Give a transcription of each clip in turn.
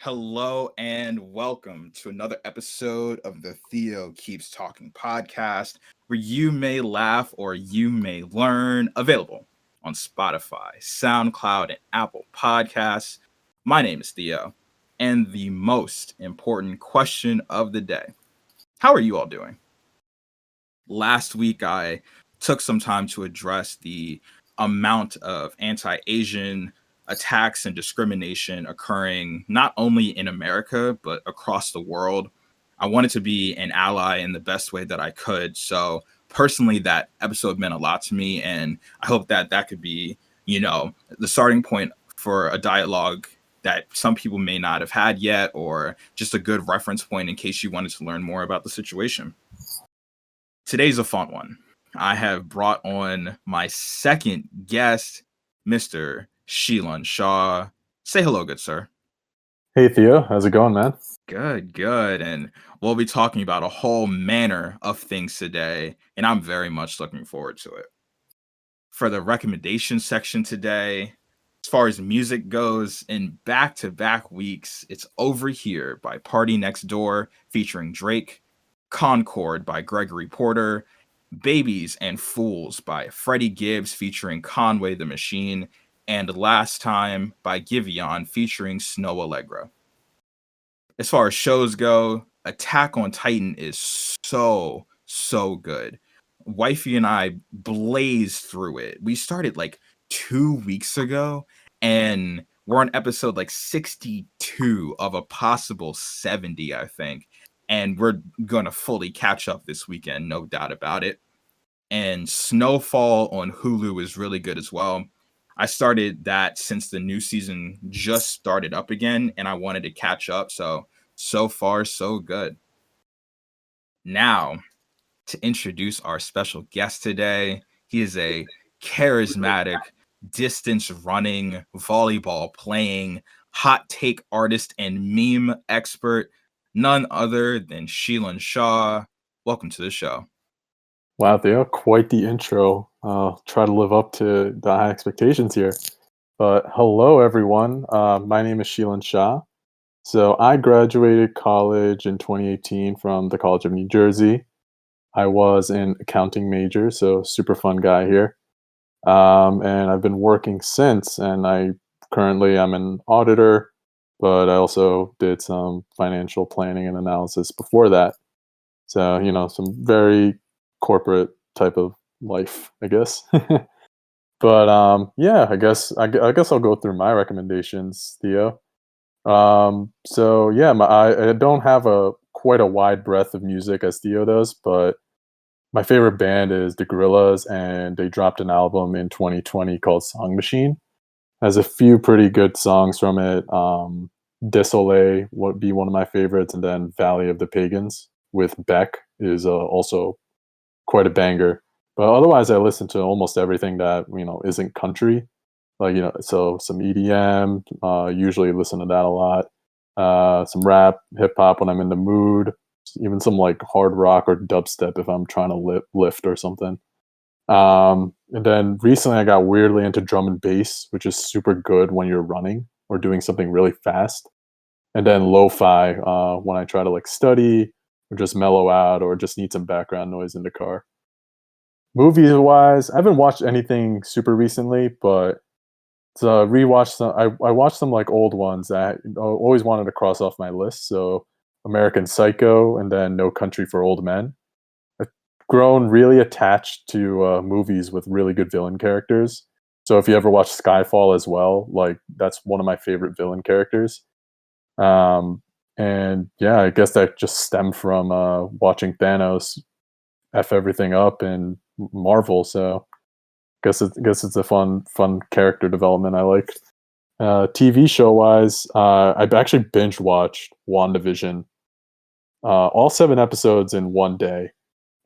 Hello and welcome to another episode of the Theo Keeps Talking podcast, where you may laugh or you may learn. Available on Spotify, SoundCloud, and Apple Podcasts. My name is Theo, and the most important question of the day: how are you all doing? Last week, I took some time to address the amount of anti Asian attacks and discrimination occurring not only in America, but across the world. I wanted to be an ally in the best way that I could. So, personally, that episode meant a lot to me. And I hope that that could be, the starting point for a dialogue that some people may not have had yet, or just a good reference point in case you wanted to learn more about the situation. Today's a fun one. I have brought on my second guest, Mr. Shilan Shah. Say hello, good sir. Hey Theo, how's it going, man? Good, good. And we'll be talking about a whole manner of things today, and I'm very much looking forward to it. For the recommendation section today, as far as music goes, in back-to-back weeks, it's Over Here by Party Next Door featuring Drake, Concord by Gregory Porter, Babies and Fools by Freddie Gibbs featuring Conway the Machine, and Last Time by Giveon featuring Snow Allegra. As far as shows go, Attack on Titan is so good. Wifey and I blazed through it. We started like 2 weeks ago, and we're on episode like 62 of a possible 70, I think. And we're gonna fully catch up this weekend, no doubt about it. And Snowfall on Hulu is really good as well. I started that since the new season just started up again, and I wanted to catch up. So far, so good. Now, to introduce our special guest today, he is a charismatic, distance running, volleyball playing, hot take artist, and meme expert, none other than Shilan Shah. Welcome to the show. Wow, Theo, quite the intro. I'll try to live up to the high expectations here. But hello, everyone. My name is Shilan Shah. So I graduated college in 2018 from the College of New Jersey. I was an accounting major, so super fun guy here. And I've been working since, and I'm an auditor, but I also did some financial planning and analysis before that. So, some very corporate type of life, I guess. But yeah, I guess I'll go through my recommendations, Theo. So yeah, I don't have a quite a wide breadth of music as Theo does, but my favorite band is the Gorillaz, and they dropped an album in 2020 called Song Machine. Has a few pretty good songs from it. Désolé would be one of my favorites, and then Valley of the Pagans with Beck is also quite a banger. But otherwise, I listen to almost everything that isn't country, so some EDM. Usually listen to that a lot. Some rap, hip hop when I'm in the mood. Even some like hard rock or dubstep if I'm trying to lift or something. And then recently, I got weirdly into drum and bass, which is super good when you're running or doing something really fast. And then lo-fi when I try to like study or just mellow out or just need some background noise in the car. Movies wise, I haven't watched anything super recently, but rewatched some. I watched some like old ones that I always wanted to cross off my list. So American Psycho and then No Country for Old Men. I've grown really attached to movies with really good villain characters. So if you ever watch Skyfall as well, like that's one of my favorite villain characters. And yeah, I guess that just stemmed from watching Thanos f everything up in Marvel. So guess it's a fun character development I like. TV show wise, I've actually binge watched WandaVision, all 7 episodes in one day,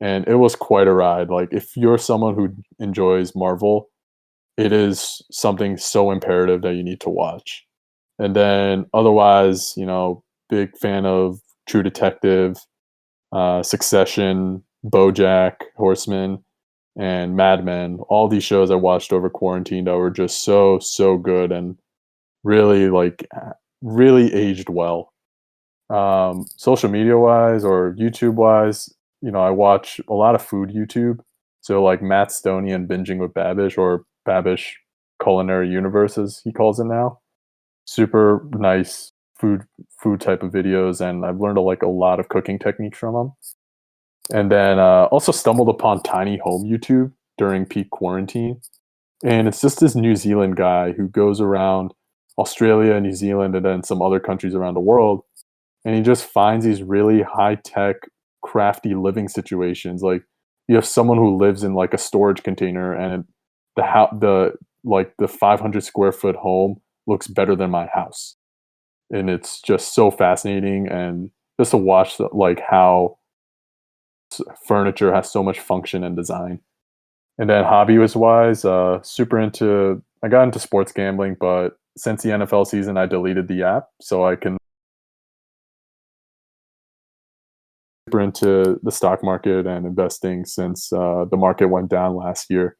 and it was quite a ride. Like if you're someone who enjoys Marvel, it is something so imperative that you need to watch. And then otherwise, big fan of True Detective, Succession, BoJack Horseman, and Mad Men. All these shows I watched over quarantine that were just so good and really like really aged well. Social media wise or YouTube wise, I watch a lot of food YouTube. So like Matt Stoney and Binging with Babish, or Babish Culinary Universe as he calls it now. Super nice food type of videos, and I've learned a lot of cooking techniques from them. And then also stumbled upon Tiny Home YouTube during peak quarantine, and it's just this New Zealand guy who goes around Australia, New Zealand, and then some other countries around the world, and he just finds these really high tech, crafty living situations. Like you have someone who lives in like a storage container, and the 500 square foot home looks better than my house, and it's just so fascinating. And just to watch like how furniture has so much function and design. And then hobby was wise, super into. I got into sports gambling, but since the NFL season, I deleted the app so I can super into the stock market and investing since the market went down last year.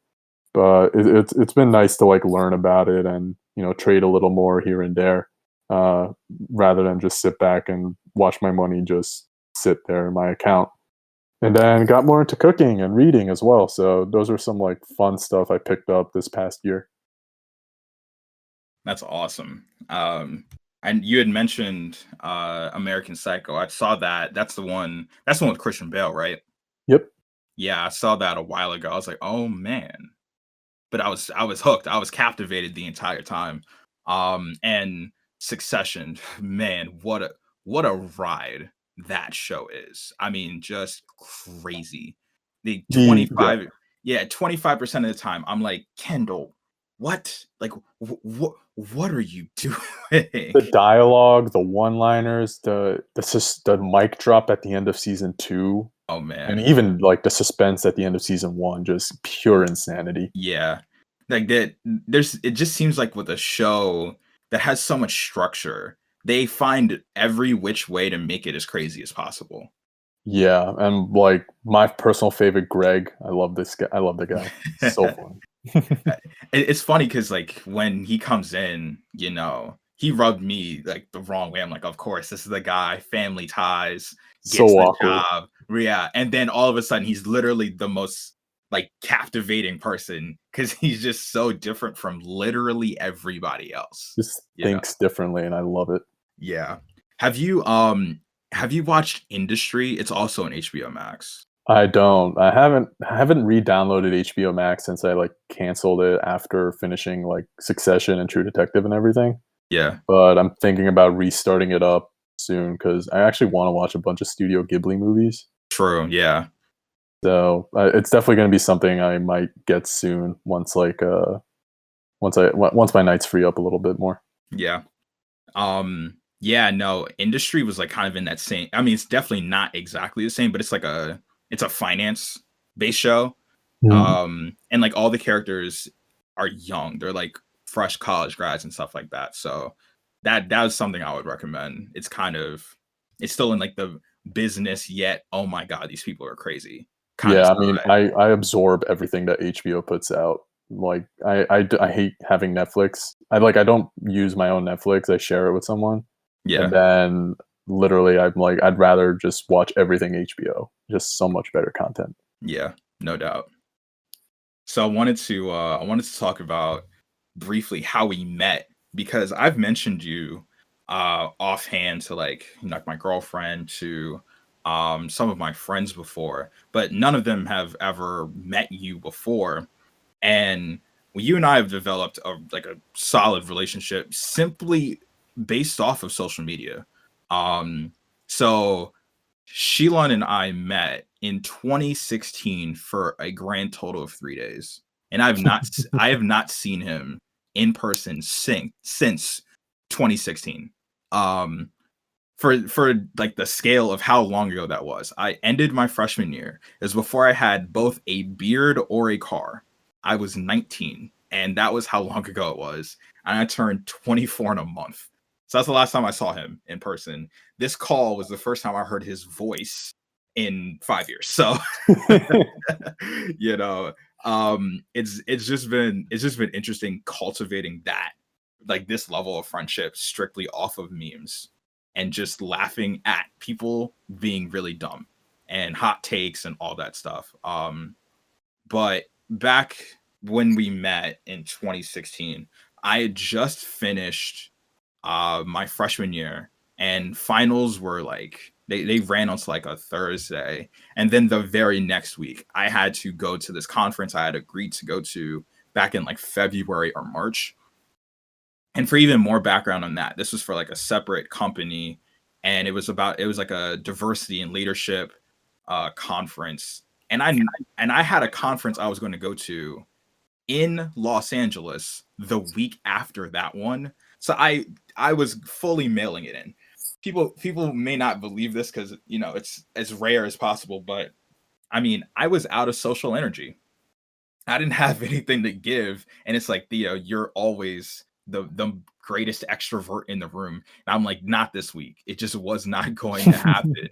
But it's been nice to like learn about it and trade a little more here and there, uh, rather than just sit back and watch my money just sit there in my account. And then got more into cooking and reading as well. So those are some like fun stuff I picked up this past year. That's awesome. And you had mentioned American Psycho. I saw that. That's the one. That's the one with Christian Bale, right? Yep. Yeah, I saw that a while ago. I was like, oh man. But I was hooked. I was captivated the entire time. And Succession, man, what a ride that show is. I mean, just crazy. The Yeah, 25 yeah, 25% of the time I'm like, "Kendall, what? Like what are you doing?" the dialogue, the one-liners, the mic drop at the end of season 2, Oh and man. even like the suspense at the end of season 1, just pure insanity. Yeah. Like that there's it just seems like with a show that has so much structure, they find every which way to make it as crazy as possible. Yeah, and like my personal favorite, Greg. I love this guy. I love the guy. So fun. It's funny because like when he comes in, he rubbed me like the wrong way. I'm like, of course, this is the guy, family ties, So gets the awkward. job. Yeah. And then all of a sudden he's literally the most like captivating person because he's just so different from literally everybody else. Just You know? thinks differently, and I love it. Yeah. Have you watched Industry? It's also an HBO Max. I don't. I haven't re-downloaded HBO Max since I like canceled it after finishing like Succession and True Detective and everything. Yeah. But I'm thinking about restarting it up soon because I actually want to watch a bunch of Studio Ghibli movies. True. Yeah. So it's definitely going to be something I might get soon once my nights free up a little bit more. Yeah. Yeah, no, Industry was like kind of in that same. I mean, it's definitely not exactly the same, but it's a finance based show. Mhm. And like all the characters are young. They're like fresh college grads and stuff like that. So that is something I would recommend. It's still in like the business yet. Oh my god, these people are crazy. Kind of Yeah, I mean, side. I absorb everything that HBO puts out. Like, I hate having Netflix. I don't use my own Netflix. I share it with someone, and Yeah, then literally, I'm like, I'd rather just watch everything HBO. Just so much better content. yeah, no doubt. So I wanted to talk about briefly how we met because I've mentioned you offhand to like my girlfriend to some of my friends before, but none of them have ever met you before. And you and I have developed a solid relationship simply based off of social media. Um so Shilan and I met in 2016 for a grand total of 3 days, and I have not seen him in person since 2016. Um, for like the scale of how long ago that was, I ended my freshman year. It was before I had both a beard or a car. I was 19, and that was how long ago it was. And I turned 24 in a month. So that's the last time I saw him in person. This call was the first time I heard his voice in 5 years. So you know, it's just been interesting cultivating that like this level of friendship strictly off of memes and just laughing at people being really dumb and hot takes and all that stuff. But back when we met in 2016, I had just finished my freshman year, and finals were like they ran on to like a Thursday, and then the very next week I had to go to this conference I had agreed to go to back in like February or March. And for even more background on that, this was for like a separate company, and it was like a diversity and leadership conference. And I had a conference I was going to go to in Los Angeles the week after that one. So I was fully mailing it in. People may not believe this because it's as rare as possible, but I mean I was out of social energy. I didn't have anything to give, and it's like Theo, you're always the greatest extrovert in the room. And I'm like, not this week. It just was not going to happen.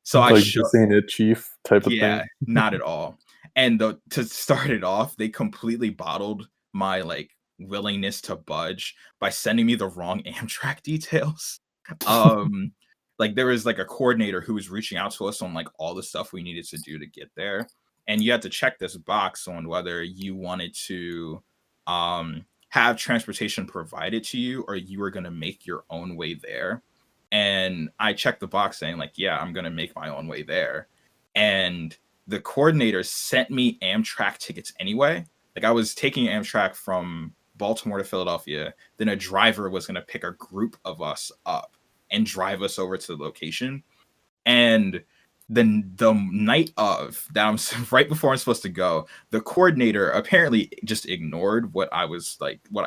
So I Like showed. this ain't it, chief type of Yeah, thing. not at all. And to start it off, they completely bottled my like willingness to budge by sending me the wrong Amtrak details. Um like there was like a coordinator who was reaching out to us on like all the stuff we needed to do to get there. And you had to check this box on whether you wanted to have transportation provided to you or you were going to make your own way there. And I checked the box saying like, yeah, I'm going to make my own way there. And the coordinator sent me Amtrak tickets anyway. Like I was taking Amtrak from Baltimore to Philadelphia. Then a driver was going to pick a group of us up and drive us over to the location. And then the night of that, I'm right before I'm supposed to go, the coordinator apparently just ignored what I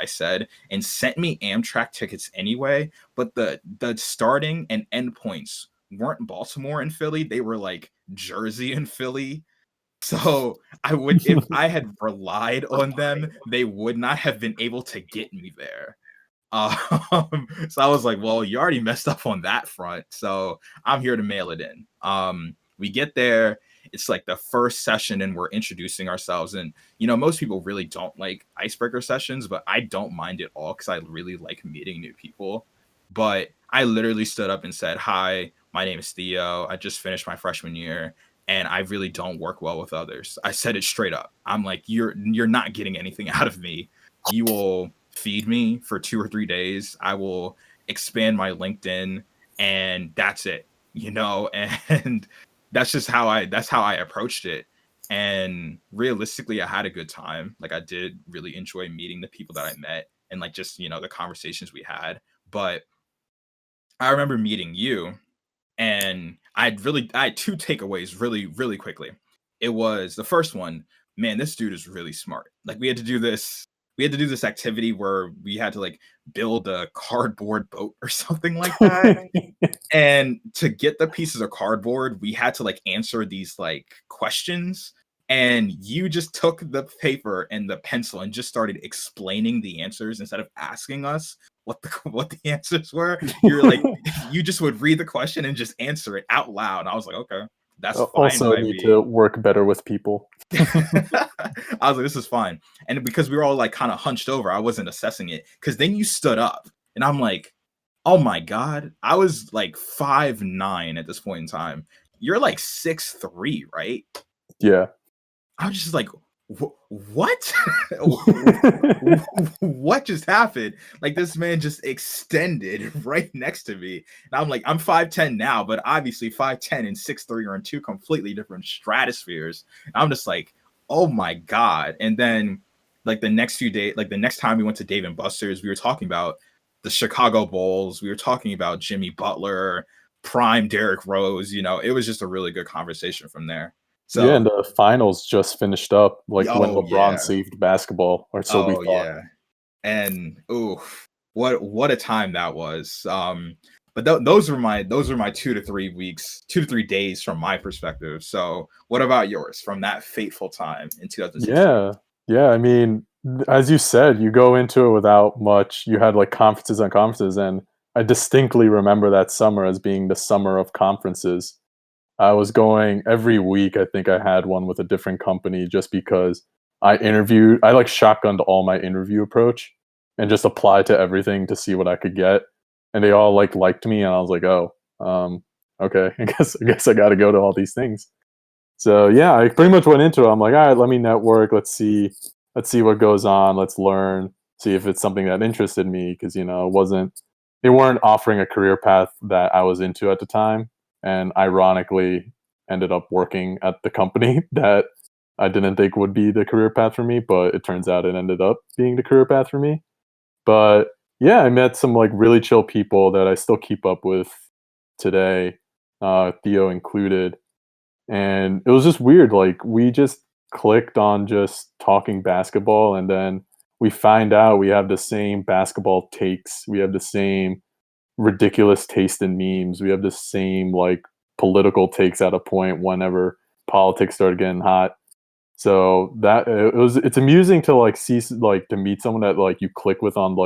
said, and sent me Amtrak tickets anyway. But the starting and end points weren't Baltimore and Philly; they were like Jersey and Philly. So I would, if I had relied on them, they would not have been able to get me there. So I was like, well, you already messed up on that front. So I'm here to mail it in. We get there. It's like the first session and we're introducing ourselves. And, most people really don't like icebreaker sessions, but I don't mind it all because I really like meeting new people. But I literally stood up and said, hi, my name is Theo. I just finished my freshman year and I really don't work well with others. I said it straight up. I'm like, you're not getting anything out of me. You will feed me for 2 or 3 days. I will expand my LinkedIn, and that's it. And that's how I approached it. And realistically, I had a good time. Like I did really enjoy meeting the people that I met and like just the conversations we had. But I remember meeting you, and I had two takeaways really, really quickly. It was the first one, man, this dude is really smart. Like we had to do this activity where we had to like build a cardboard boat or something like that. And to get the pieces of cardboard, we had to like answer these like questions. And you just took the paper and the pencil and just started explaining the answers instead of asking us what the what the answers were. You're like, you just would read the question and just answer it out loud. And I was like, okay, that's fine Also by need me. to work better with people. I was like, this is fine. And because we were all like kind of hunched over, I wasn't assessing it. Because then you stood up, and I'm like, oh my God. I was like 5'9" at this point in time. You're like 6'3", right? Yeah. I was just like, what? What just happened? Like this man just extended right next to me. And I'm like, I'm 5'10" now, but obviously 5'10" and 6'3" are in two completely different stratospheres. And I'm just like, oh my God. And then like the next few days, like the next time we went to Dave and Buster's, we were talking about the Chicago Bulls. We were talking about Jimmy Butler, prime Derrick Rose. It was just a really good conversation from there. Yeah, So, and the finals just finished up, like when oh LeBron yeah. saved basketball, or so we Oh thought. yeah. And ooh, what a time that was. But those were my 2 to 3 weeks, 2 to 3 days from my perspective. So what about yours from that fateful time in 2016? Yeah. Yeah, I mean, as you said, you go into it without much. You had like conferences on conferences, and I distinctly remember that summer as being the summer of conferences. I was going every week. I think I had one with a different company just because I like shotgunned all my interview approach. and just apply to everything to see what I could get. And they all liked me, and I was like, oh, okay, I guess I got to go to all these things. So yeah, I pretty much went into it. I'm like, all right, let me network. Let's see what goes on. Let's learn. See if it's something that interested me, because they weren't offering a career path that I was into at the time, and ironically, ended up working at the company that I didn't think would be the career path for me, but it turns out it ended up being the career path for me. But yeah, I met some really chill people that I still keep up with today, Theo included. And it was just weird. Like, we just clicked on just talking basketball, and then we find out we have the same basketball takes. We have the same ridiculous taste in memes. We have the same political takes at a point whenever politics started getting hot. So it's amusing to see to meet someone that you click with on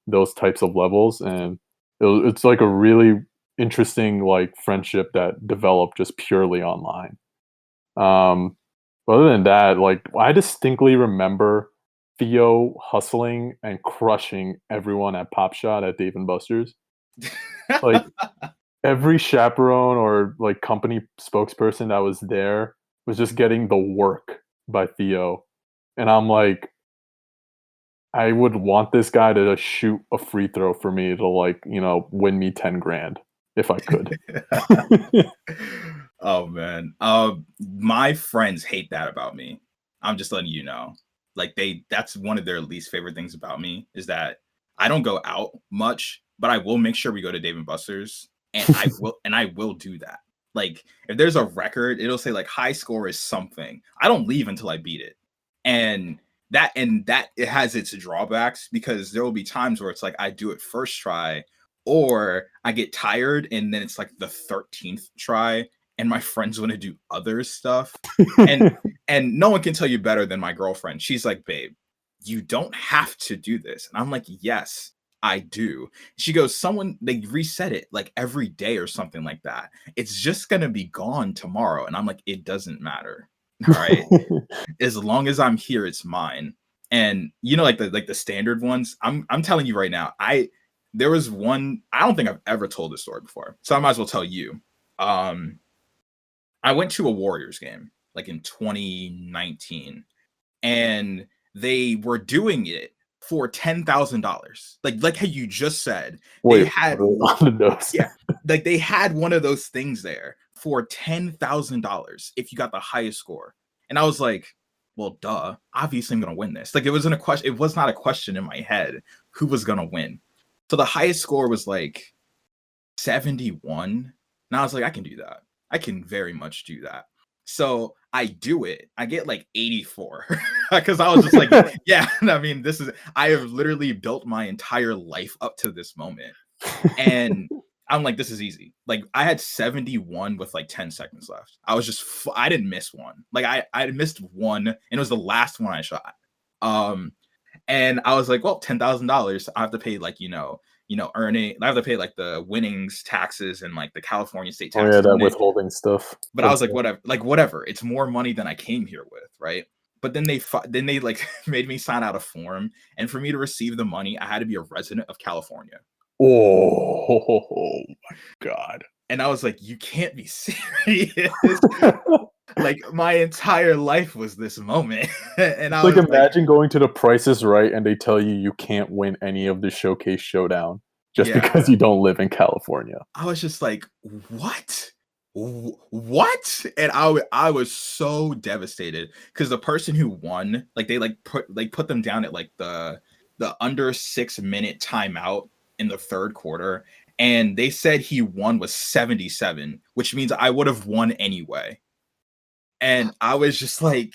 those types of levels, and it's a really interesting friendship that developed just purely online. Um, but other than that, I distinctly remember Theo hustling and crushing everyone at Pop Shot at Dave and Buster's. Like, every chaperone or company spokesperson that was there was just getting the work by Theo. And I'm like, I would want this guy to just shoot a free throw for me to win me 10 grand if I could. Oh man. My friends hate that about me. I'm just letting you know. That's one of their least favorite things about me, is that I don't go out much, but I will make sure we go to Dave and Buster's, and I will do that. Like, if there's a record, it'll say high score is something. I don't leave until I beat it. And that it has its drawbacks, because there will be times where it's I do it first try, or I get tired and then it's the 13th try, and my friends want to do other stuff. and and no one can tell you better than my girlfriend. She's like, babe, you don't have to do this. And I'm like, yes, I do. She goes, they reset it every day or something like that. It's just gonna be gone tomorrow. And I'm like, it doesn't matter. All right. As long as I'm here, it's mine. And the standard ones, I'm telling you right now, there was one, I don't think I've ever told this story before, so I might as well tell you. I went to a Warriors game in 2019, and they were doing it for $10,000. Like how you just said, Wait, they had on the nose. yeah, they had one of those things there for $10,000 if you got the highest score. And I was like, well, duh, obviously I'm gonna win this. It wasn't a question. It was not a question in my head who was gonna win. So the highest score was 71. And I was like, I can do that. I can very much do that. So I do it. I get 84 because I was just yeah. I mean, I have literally built my entire life up to this moment, and I'm like, this is easy. I had 71 with 10 seconds left. I was just, I didn't miss one. I missed one, and it was the last one I shot. And I was like, well, $10,000. I have to pay earning. I have to pay the winnings taxes and the California state taxes. Oh yeah, that withholding stuff. But I was like, whatever. It's more money than I came here with, right? But then they made me sign out a form, and for me to receive the money, I had to be a resident of California. Oh my god. And I was like, you can't be serious. My entire life was this moment. And I was imagine going to the Price is Right and they tell you can't win any of the Showcase Showdown just because you don't live in California. I was just like, what? What? And I was so devastated, because the person who won, they put them down at the under 6-minute timeout in the third quarter, and they said he won with 77, which means I would have won anyway. And I was just like,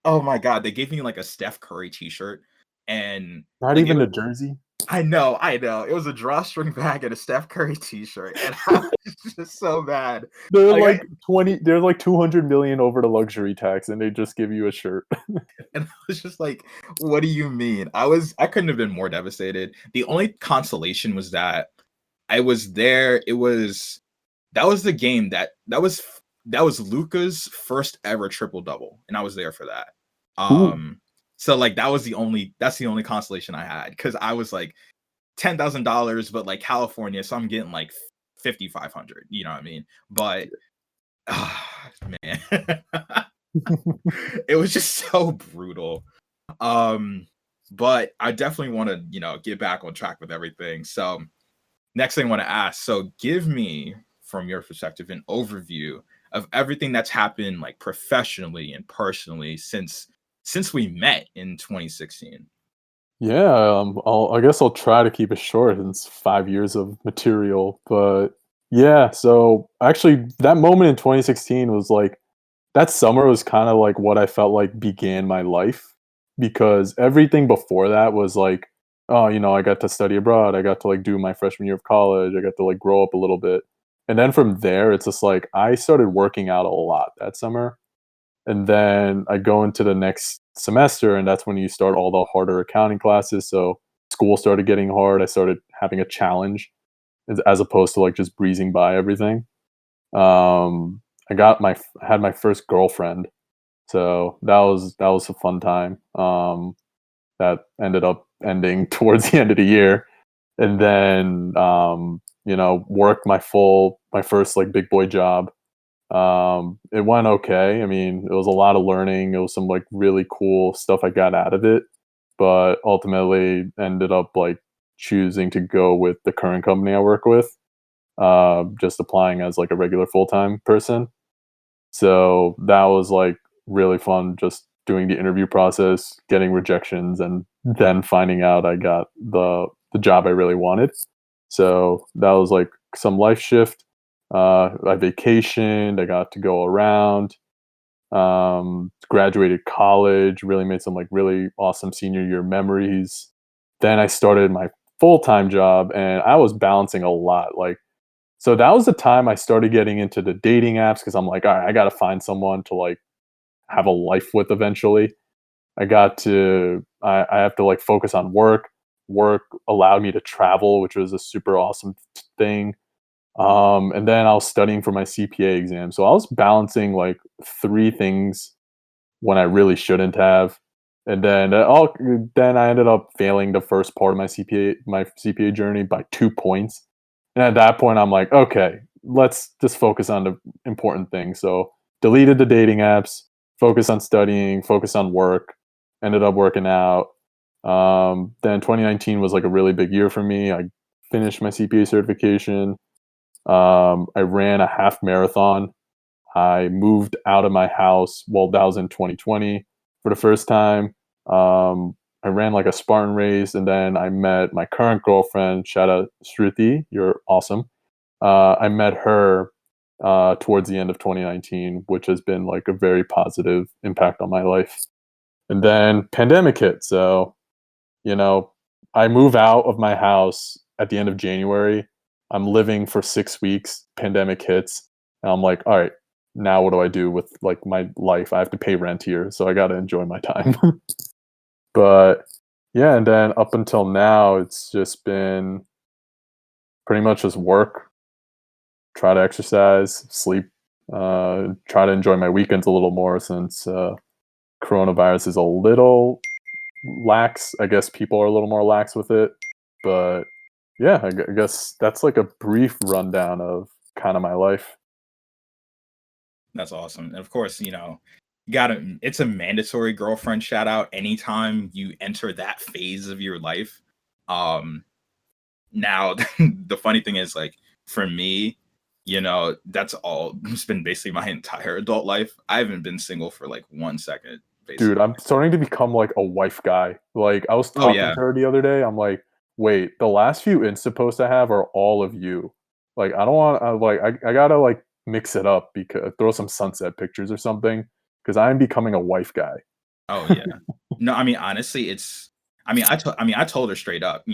oh my god. They gave me a Steph Curry t-shirt, and not even a jersey. I know. It was a drawstring bag and a Steph Curry t-shirt, and I was just so mad. They're 20. They're 200 million over the luxury tax, and they just give you a shirt. And I was just like, what do you mean? I couldn't have been more devastated. The only consolation was that I was there. That was the game that was Luka's first ever triple double, and I was there for that. So like that's the only consolation I had because I was like $10,000, but like California, so I'm getting like 5,500. You know what I mean? But man, it was just so brutal. Um, but I definitely want to, get back on track with everything. So next thing I want to ask, so give me from your perspective an overview of everything that's happened like professionally and personally since we met in 2016. Yeah, I guess I'll try to keep it short. It's 5 years of material, but yeah. So actually, that moment in 2016 was like that summer was kind of like what I felt like began my life because everything before that was like, oh, I got to study abroad. I got to like do my freshman year of college. I got to like grow up a little bit, and then from there, it's just like I started working out a lot that summer. And then I go into the next semester, and that's when you start all the harder accounting classes. So school started getting hard. I started having a challenge as opposed to like just breezing by everything. I had my first girlfriend, so that was a fun time. That ended up ending towards the end of the year, and then worked my first like big boy job. It went okay. I mean, it was a lot of learning. It was some like really cool stuff I got out of it, but ultimately ended up like choosing to go with the current company I work with, just applying as like a regular full-time person. So that was like really fun just doing the interview process, getting rejections, and then finding out I got the job I really wanted. So that was like some life shift. I vacationed. I got to go around. Graduated college. Really made some like really awesome senior year memories. Then I started my full time job, and I was balancing a lot. Like, so that was the time I started getting into the dating apps because I'm like, all right, I got to find someone to like have a life with eventually. I have to like focus on work. Work allowed me to travel, which was a super awesome thing. And then I was studying for my CPA exam. So I was balancing like three things when I really shouldn't have. And then I ended up failing the first part of my CPA journey by 2 points. And at that point, I'm like, okay, let's just focus on the important things. So deleted the dating apps, focus on studying, focus on work. Ended up working out. Then 2019 was like a really big year for me. I finished my CPA certification. I ran a half marathon. I moved out of my house. Well, that was in 2020 for the first time. I ran like a Spartan race, and then I met my current girlfriend. Shout out Shruti, you're awesome. I met her towards the end of 2019, which has been like a very positive impact on my life. And then pandemic hit, so you know, I move out of my house at the end of January. I'm living for 6 weeks. Pandemic hits. And I'm like, all right, now what do I do with like my life? I have to pay rent here, so I got to enjoy my time. But yeah, and then up until now, it's just been pretty much just work, try to exercise, sleep, try to enjoy my weekends a little more since coronavirus is a little lax. I guess people are a little more lax with it, but yeah, I guess that's like a brief rundown of kind of my life. That's awesome. And of course, you gotta it's a mandatory girlfriend shout out anytime you enter that phase of your life. Um Now the funny thing is like for me, that's all it's been basically my entire adult life. I haven't been single for like 1 second, Dude, basically. I'm starting to become like a wife guy. Like I was Oh talking yeah. to her the other day. I'm like, wait, the last few Insta posts I have are all of you. Like I don't want I gotta like mix it up because throw some sunset pictures or something because I'm becoming a wife guy. Oh yeah. No, I mean honestly, I told her straight up,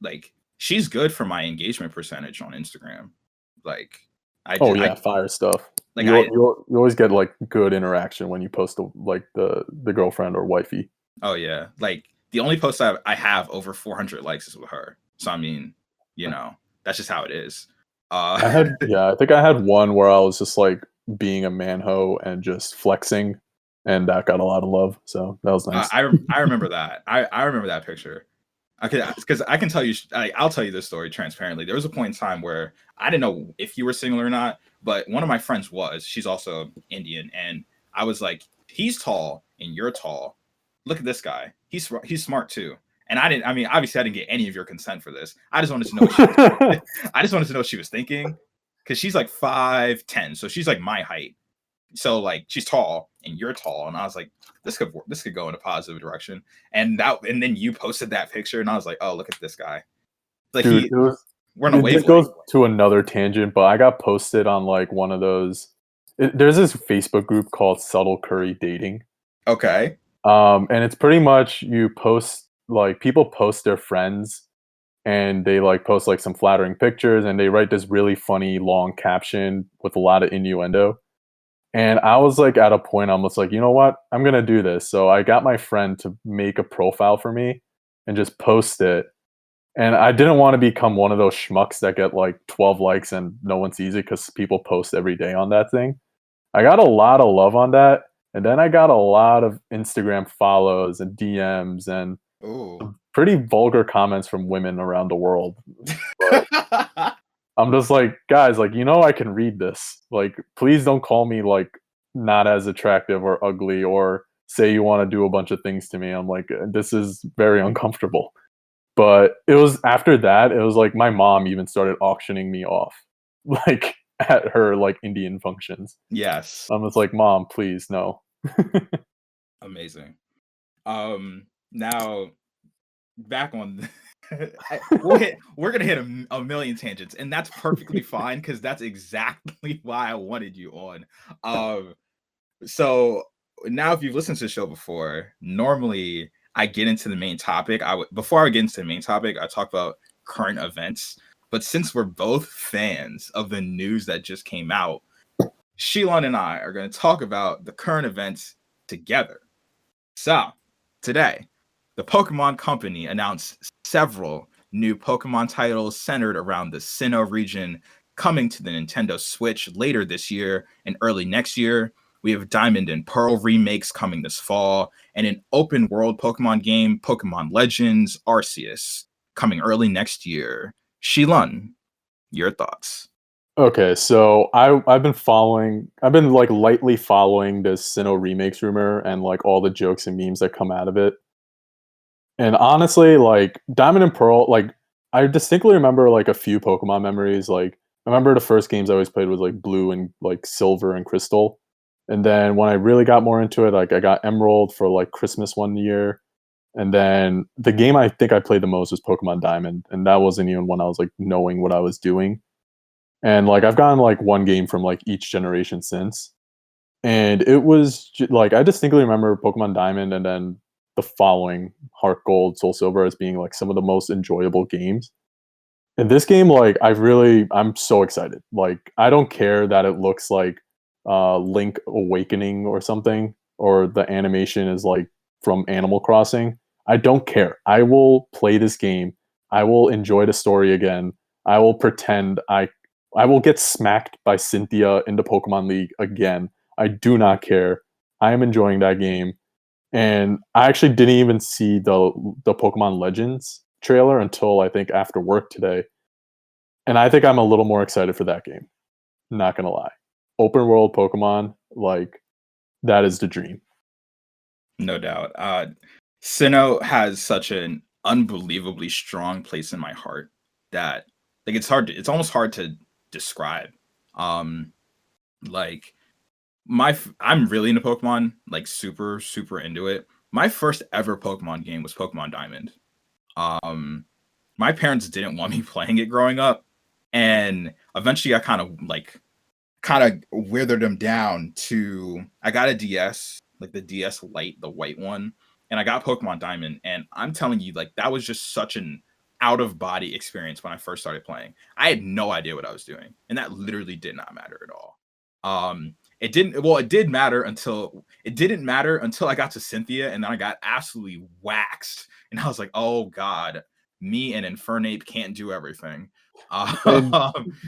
like she's good for my engagement percentage on Instagram. Like I Oh just I yeah, fire stuff. like I You always get like good interaction when you post like the girlfriend or wifey. Oh yeah. Like the only post I have over 400 likes is with her. So I mean, that's just how it is. Uh I think I had one where I was just like being a manho and just flexing. and that got a lot of love. So that was nice. I remember that. I remember that picture. Okay, because I can tell you, I'll tell you this story transparently. There was a point in time where I didn't know if you were single or not, but one of my friends was. She's also Indian, and I was like, "He's tall and you're tall. Look at this guy. He's smart too." And I didn't. I mean, obviously, I didn't get any of your consent for this. I just wanted to know what she. I just wanted to know what she was thinking, because she's like 5'10", so she's like my height. So like she's tall and you're tall, and I was like, this could go in a positive direction. And then you posted that picture, and I was like, oh, look at this guy. Like Dude, we're on a this wavelength. goes to another tangent, but I got posted on like one of those. There's this Facebook group called Subtle Curry Dating. Okay. And it's pretty much you post like people post their friends, and they like post like some flattering pictures, and they write this really funny long caption with a lot of innuendo. And I was like at a point, I'm just like, you know what? I'm gonna do this. So I got my friend to make a profile for me and just post it. And I didn't want to become one of those schmucks that get like 12 likes and no one sees it because people post every day on that thing. I got a lot of love on that. And then I got a lot of Instagram follows and DMs and Ooh. pretty vulgar comments from women around the world. But I'm just like, guys, like, I can read this. Like, please don't call me like not as attractive or ugly or say you want to do a bunch of things to me. I'm like, this is very uncomfortable. But it was after that, it was like my mom even started auctioning me off, like at her like Indian functions. Yes. I'm just like, Mom, please, no. Amazing. Now back on. We're gonna hit a million tangents, and that's perfectly fine, because that's exactly why I wanted you on. So now, if you've listened to the show before, normally I get into the main topic. Before I get into the main topic, I talk about current events. But since we're both fans of the news that just came out, Shilan and I are going to talk about the current events together. So today, the Pokemon Company announced several new Pokemon titles centered around the Sinnoh region coming to the Nintendo Switch later this year and early next year. We have Diamond and Pearl remakes coming this fall, and an open world Pokemon game, Pokemon Legends Arceus, coming early next year. Shilan, your thoughts? Okay, so I've been like lightly following this Sinnoh remakes rumor and like all the jokes and memes that come out of it. And honestly, like Diamond and Pearl, like I distinctly remember like a few Pokemon memories. Like I remember the first games I always played was like Blue and like Silver and Crystal. And then when I really got more into it, like I got Emerald for like Christmas one year. And then the game I think I played the most was Pokemon Diamond, and that wasn't even when I was like knowing what I was doing. And like I've gotten like one game from like each generation since, and it was like I distinctly remember Pokemon Diamond and then the following Heart Gold, Soul Silver as being like some of the most enjoyable games. And this game, like I'm so excited. Like I don't care that it looks like Link Awakening or something, or the animation is like from Animal Crossing. I don't care. I will play this game. I will enjoy the story again. I will pretend I will get smacked by Cynthia in the Pokemon League again. I do not care. I am enjoying that game. And I actually didn't even see the Pokemon Legends trailer until I think after work today. And I think I'm a little more excited for that game. Not gonna lie. Open world Pokemon, like that is the dream. No doubt. Sinnoh has such an unbelievably strong place in my heart that like it's almost hard to describe. Um like I'm really into Pokemon, like super super into it. My first ever Pokemon game was Pokemon Diamond. Um my parents didn't want me playing it growing up, and eventually I kind of withered them down to I got a DS, like the DS Lite, the white one, and I got Pokemon Diamond, and I'm telling you, like that was just such an out of body experience when I first started playing. I had no idea what I was doing, and that literally did not matter at all. It didn't matter until I got to Cynthia, and then I got absolutely waxed, and I was like, oh god, me and Infernape can't do everything. And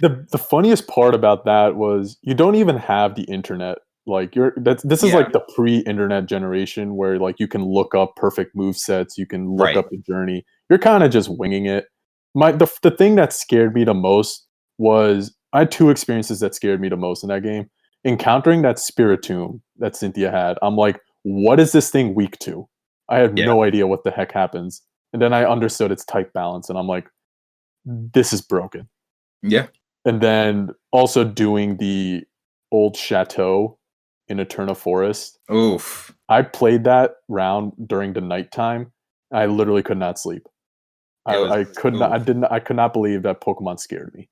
the funniest part about that was you don't even have the internet Like this is Yeah. like the pre-internet generation where like you can look up perfect move sets, you can look Right. up the journey. You're kind of just winging it. The thing that scared me the most was I had two experiences that scared me the most in that game. Encountering that Spiritomb that Cynthia had, I'm like, what is this thing weak to? I have Yeah. no idea what the heck happens. And then I understood its type balance, and I'm like, this is broken. Yeah. And then also doing the old chateau in Eterna Forest. Oof. I played that round during the nighttime. I literally could not sleep. It was I could not. oof. I could not believe that Pokemon scared me.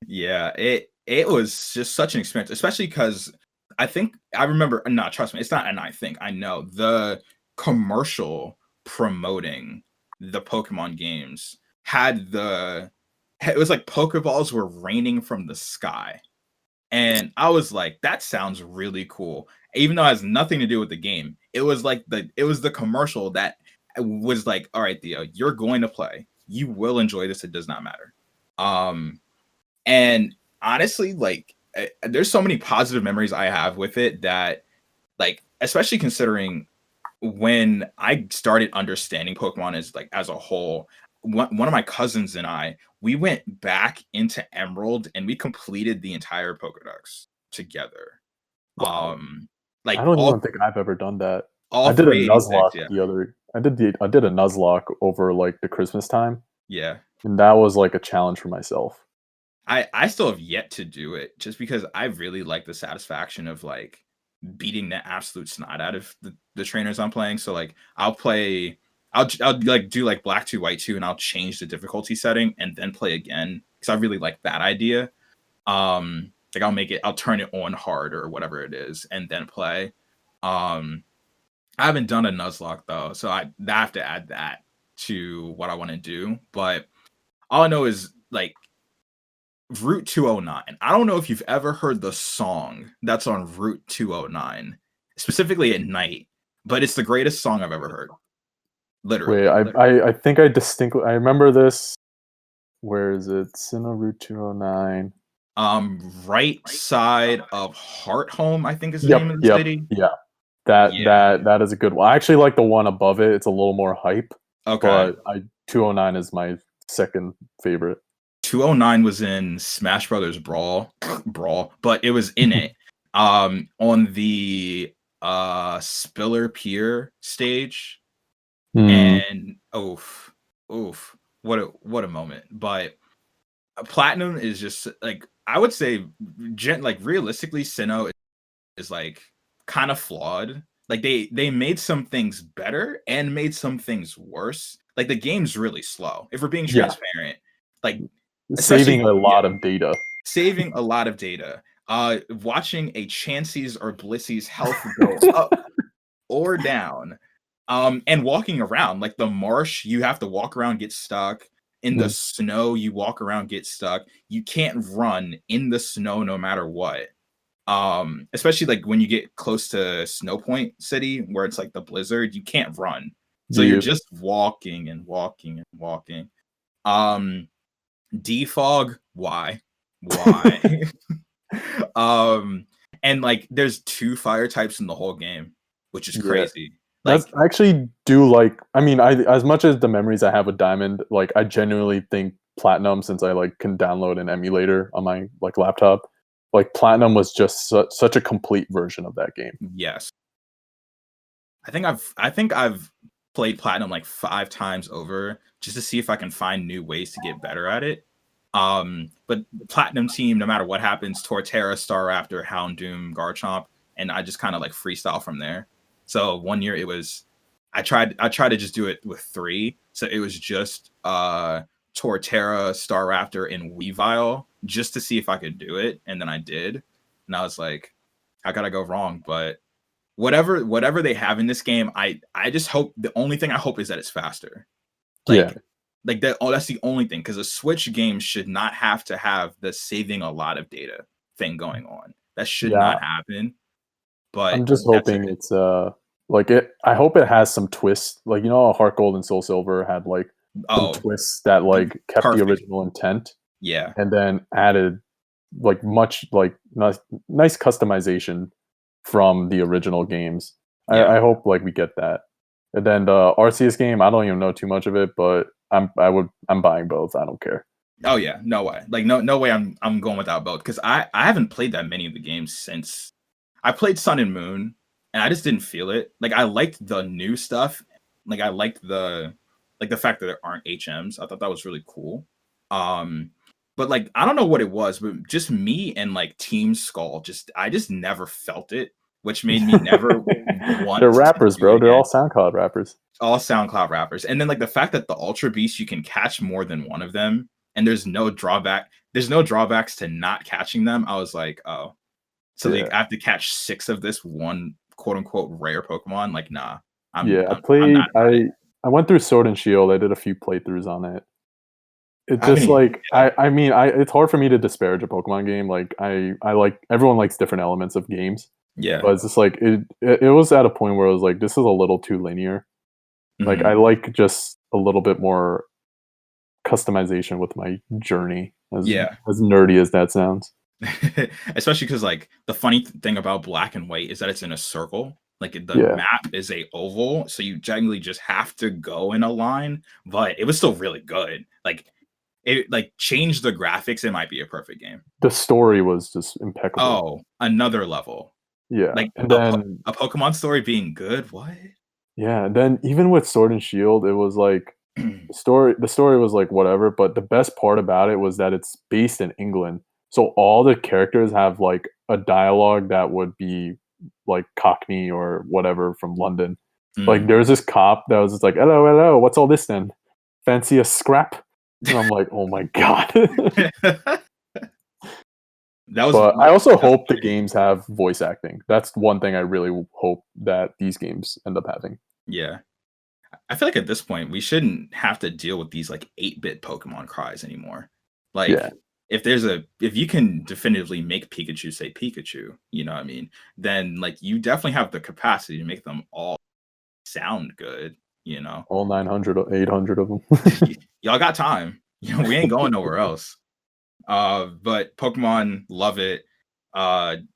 Yeah, it was just such an experience, especially because I think I remember. No, trust me, it's not. And I think I know the commercial promoting the Pokemon games had the. It was like Pokeballs were raining from the sky, and I was like, that sounds really cool. Even though it has nothing to do with the game, it was the commercial that was like, all right, Theo, you're going to play. You will enjoy this. It does not matter. Um, and honestly, like, there's so many positive memories I have with it that, like, especially considering when I started understanding Pokemon as a whole, one of my cousins and I, we went back into Emerald and we completed the entire Pokedex together. Wow. I Like don't even think I've ever done that. all I did a 386, Nuzlocke yeah. the other. I did a Nuzlocke over like the Christmas time, Yeah. and that was like a challenge for myself. I still have yet to do it just because I really like the satisfaction of like beating the absolute snot out of the trainers I'm playing. So like I'll like do like black 2 white 2 and I'll change the difficulty setting and then play again because I really like that idea. Like I'll turn it on hard or whatever it is and then play. Um I haven't done a Nuzlocke though, so I have to add that to what I want to do. But all I know is like Route 209. I don't know if you've ever heard the song that's on Route 209, specifically at night, but it's the greatest song I've ever heard. Wait, Literally. I think I remember this. Where is it? Sinnoh Route 209. Right side of Heart Home, I think is the name Yep, of the yep, city. yeah. That Yeah. that that is a good one. I actually like the one above it. It's a little more hype, Okay. but I 209 is my second favorite. 209 was in Smash Brothers Brawl, but it was in it. On the Spiller Pier stage. Hmm. And oof, what a moment. But Platinum is just like I would say, like realistically, Sinnoh is like kind of flawed. Like they made some things better and made some things worse. Like the game's really slow. If we're being Yeah, transparent, like saving especially a yeah, lot of data. saving a lot of data. Watching a Chansey's or Blissy's health go up or down. And walking around, like the marsh, you have to walk around, get stuck. In the Mm, snow, you walk around, get stuck. You can't run in the snow no matter what. Especially like when you get close to Snow Point City, where it's like the blizzard, you can't run. So you're yeah, just walking and walking and walking. Um, Defog, why? Why? um, and like there's 2 fire types in the whole game, which is yeah. crazy. That's Like I actually do like. I mean, I as much as the memories I have with Diamond, like I genuinely think Platinum, since I like can download an emulator on my like laptop, like Platinum was just such a complete version of that game. yes. I think I've played Platinum like 5 times over just to see if I can find new ways to get better at it. But the Platinum team, no matter what happens, Torterra, Staraptor, Houndoom, Garchomp, and I just kind of like freestyle from there. So one year it was I tried to just do it with 3. So it was just Torterra, Staraptor, and Weavile just to see if I could do it, and then I did. And I was like, I gotta go wrong, but whatever they have in this game, I just hope the only thing I hope is that it's faster. Yeah, Like that. Oh, that's the only thing because a Switch game should not have to have the saving a lot of data thing going on. That should yeah. not happen. But I'm just that's hoping it. it's like it. I hope it has some twists. Like how Heart Gold and Soul Silver had like some Oh, twists that like kept the perfect. original intent Yeah, and then added like much like nice customization from the original games. Yeah. I hope like we get that. And then the Arceus game, I don't even know too much of it, but I'm buying both. I don't care. Oh yeah, no way. Like no way I'm going without both because I haven't played that many of the games since I played Sun and Moon and I just didn't feel it. Like I liked the new stuff. Like I liked the fact that there aren't HMs. I thought that was really cool. Um but like I don't know what it was, but just me and like Team Skull I just never felt it, which made me never want They're to rappers, do it bro. They're again. all SoundCloud rappers. All SoundCloud rappers. And then like the fact that the Ultra Beast you can catch more than one of them and there's no drawbacks to not catching them. I was like, oh. So like Yeah. I have to catch 6 of this one quote unquote rare Pokemon. Like, nah. Yeah, I'm not about it. I went through Sword and Shield. I did a few playthroughs on it. It I haven't just even like yeah. I mean I it's hard for me to disparage a Pokemon game. Like I like everyone likes different elements of games, Yeah. but it's just like it was at a point where I was like this is a little too linear. Like I Mhm. like just a little bit more customization with my journey. Yeah. As nerdy as that sounds. Especially because like the funny thing about Black and White is that it's in a circle. Like the Yeah. map is a oval, so you generally just have to go in a line. But it was still really good. Like it like changed the graphics. It might be a perfect game. The story was just impeccable. Oh, another level. Yeah. Like And then a Pokemon story being good. What? yeah, and then even with Sword and Shield, it was like the story was like whatever, but the best part about it was that it's based in England. So all the characters have like a dialogue that would be like Cockney or whatever from London. Like Mm. there's this cop that was just like, "Hello, hello, what's all this then? Fancy a scrap?" And I'm like, "Oh my god." That was But I also that's hope the games have voice acting. That's one thing I really hope that these games end up having. yeah. I feel like at this point we shouldn't have to deal with these like 8-bit Pokemon cries anymore. Yeah. Like if you can definitively make Pikachu say Pikachu, you know what I mean? Then like you definitely have the capacity to make them all sound good, you know. All 900 or 800 of them. Y'all got time. You know, we ain't going nowhere else. But Pokemon love it.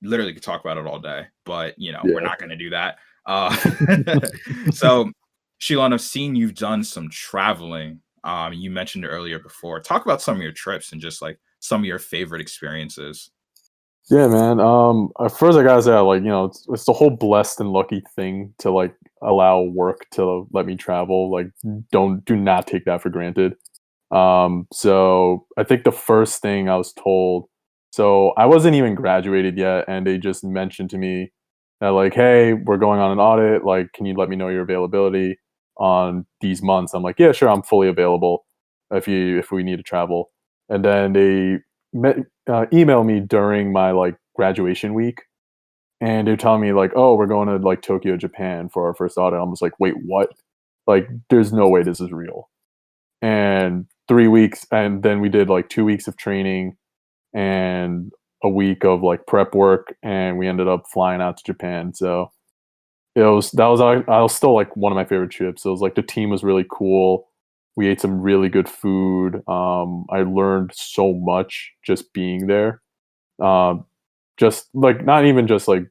Literally could talk about it all day, but you know, we're Yeah. not gonna do that. So Shilan, I've seen you've done some traveling. You mentioned it earlier before. Talk about some of your trips and just like some of your favorite experiences. Yeah, man. First I gotta say, like, you know, it's the whole blessed and lucky thing to like allow work to let me travel. Like, do not take that for granted. So I think the first thing I was told, so I wasn't even graduated yet, and they just mentioned to me that like, hey, we're going on an audit. Like, can you let me know your availability on these months? I'm like, yeah, sure, I'm fully available if we need to travel. And then they email me during my like graduation week, and they're telling me like, oh, we're going to like Tokyo, Japan for our first audit. I'm just like, wait, what? Like, there's no way this is real. And 3 weeks, and then we did like 2 weeks of training and a week of like prep work, and we ended up flying out to Japan. So I was still like one of my favorite trips. It was like the team was really cool. We ate some really good food. I learned so much just being there. Um, just like not even just like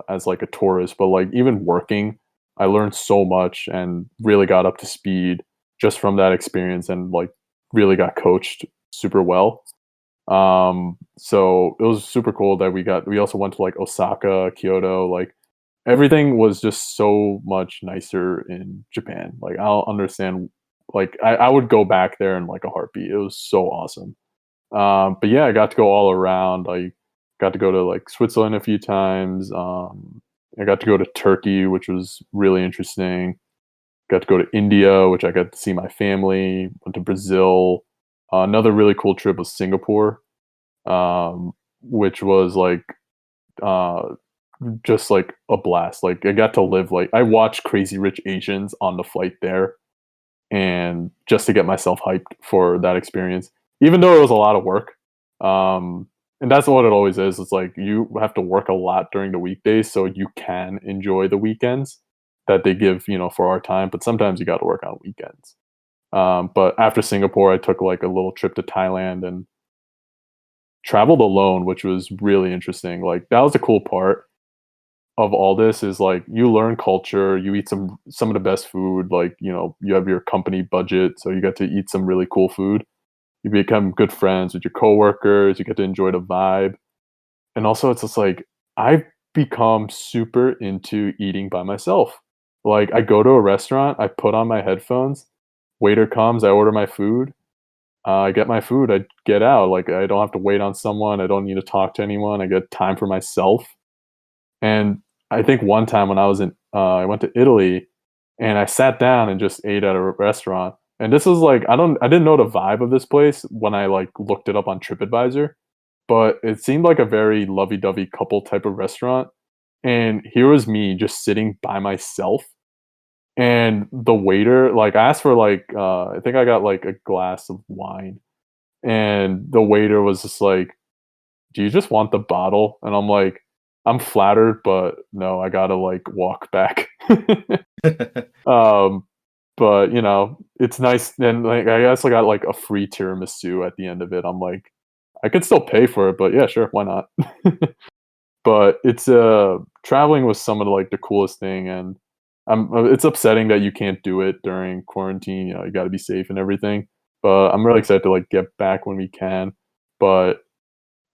as like a tourist, but like even working, I learned so much and really got up to speed just from that experience, and like really got coached super well. So it was super cool that we also went to like Osaka, Kyoto, like everything was just so much nicer in Japan. Like I'll understand, like I would go back there in like a heartbeat. It was so awesome. But yeah, I got to go all around. I got to go to like Switzerland a few times. I got to go to Turkey, which was really interesting. Got to go to India, which I got to see my family. Went to Brazil. Another really cool trip was Singapore, which was like uh, just like a blast. Like I got to live like I watched Crazy Rich Asians on the flight there, and just to get myself hyped for that experience, even though it was a lot of work. And that's what it always is. It's like you have to work a lot during the weekdays so you can enjoy the weekends that they give, you know, for our time. But sometimes you got to work on weekends. But after Singapore, I took like a little trip to Thailand and traveled alone, which was really interesting. Like that was the cool part of all this is like you learn culture, you eat some of the best food, like, you know, you have your company budget, so you get to eat some really cool food. You become good friends with your coworkers, you get to enjoy the vibe. And also it's just like I've become super into eating by myself. Like I go to a restaurant, I put on my headphones, waiter comes, I order my food, I get my food, I get out. Like I don't have to wait on someone, I don't need to talk to anyone, I get time for myself. And I think one time when I went to Italy and I sat down and just ate at a restaurant. And this was like, I didn't know the vibe of this place when I like looked it up on TripAdvisor, but it seemed like a very lovey-dovey couple type of restaurant. And here was me just sitting by myself. And the waiter, like, I asked for like, I think I got like a glass of wine. And the waiter was just like, "Do you just want the bottle?" And I'm like, "I'm flattered, but no, I gotta like walk back." um, but you know, it's nice. And like, I guess I got like a free tiramisu at the end of it. I'm like, I could still pay for it, but yeah, sure, why not? But it's traveling was some of the, like the coolest thing, and it's upsetting that you can't do it during quarantine. You know, you got to be safe and everything. But I'm really excited to like get back when we can. But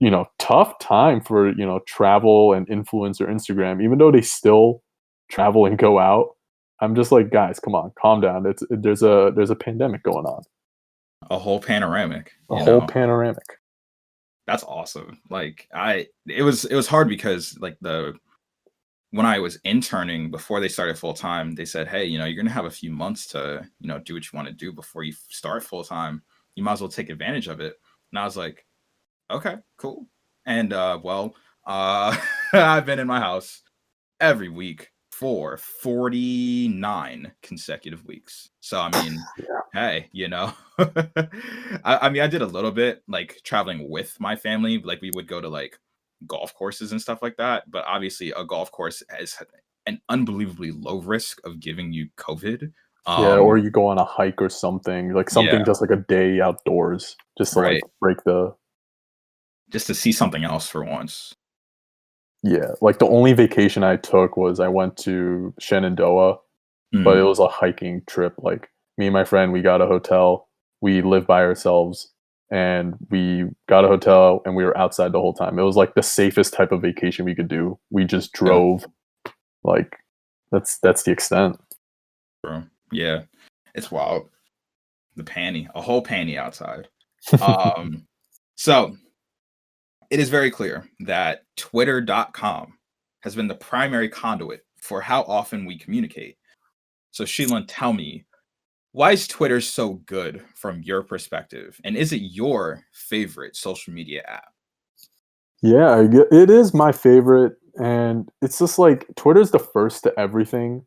you know, tough time for, you know, travel and influencer Instagram, even though they still travel and go out. I'm just like, guys, come on, calm down. There's a pandemic going on, A whole panoramic, a you whole know. panoramic. That's awesome. Like it was hard because like the when I was interning before they started full time, they said, "Hey, you know, you're gonna have a few months to, you know, do what you want to do before you start full time. You might as well take advantage of it." And I was like, "Okay, cool." And I've been in my house every week for 49 consecutive weeks. So I mean, Yeah. hey, you know, I mean, I did a little bit like traveling with my family. Like we would go to like golf courses and stuff like that. But obviously, a golf course has an unbelievably low risk of giving you COVID. Yeah, or Um, you go on a hike or something, like yeah, something just like a day outdoors, just to like right. break the Just to see something else for once. yeah. Like the only vacation I took was I went to Shenandoah, but it Mm, was a hiking trip. Like me and my friend, we got a hotel. We lived by ourselves, and we got a hotel, and we were outside the whole time. It was like the safest type of vacation we could do. We just yeah, drove. Like that's the extent. bro. Yeah, it's wild. The panty, a whole panty outside. Um, so it is very clear that Twitter.com has been the primary conduit for how often we communicate. So, Shilan, tell me, why is Twitter so good from your perspective? And is it your favorite social media app? Yeah, it is my favorite, and it's just like Twitter's the first to everything.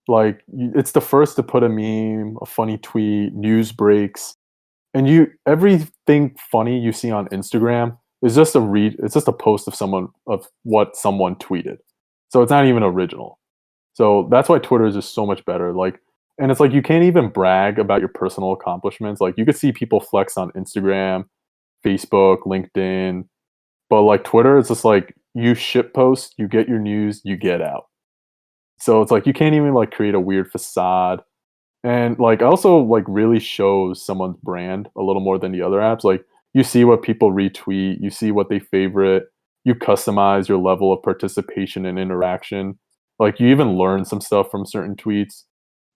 Like it's the first to put a meme, a funny tweet, news breaks, and you everything funny you see on Instagram is just a read. It's just a post of someone of what someone tweeted, so it's not even original. So that's why Twitter is just so much better. Like, and it's like you can't even brag about your personal accomplishments. Like you could see people flex on Instagram, Facebook, LinkedIn, but like Twitter, it's just like you shit post, you get your news, you get out. So it's like you can't even like create a weird facade. And like also like really shows someone's brand a little more than the other apps. Like you see what people retweet, you see what they favorite, you customize your level of participation and interaction. Like you even learn some stuff from certain tweets.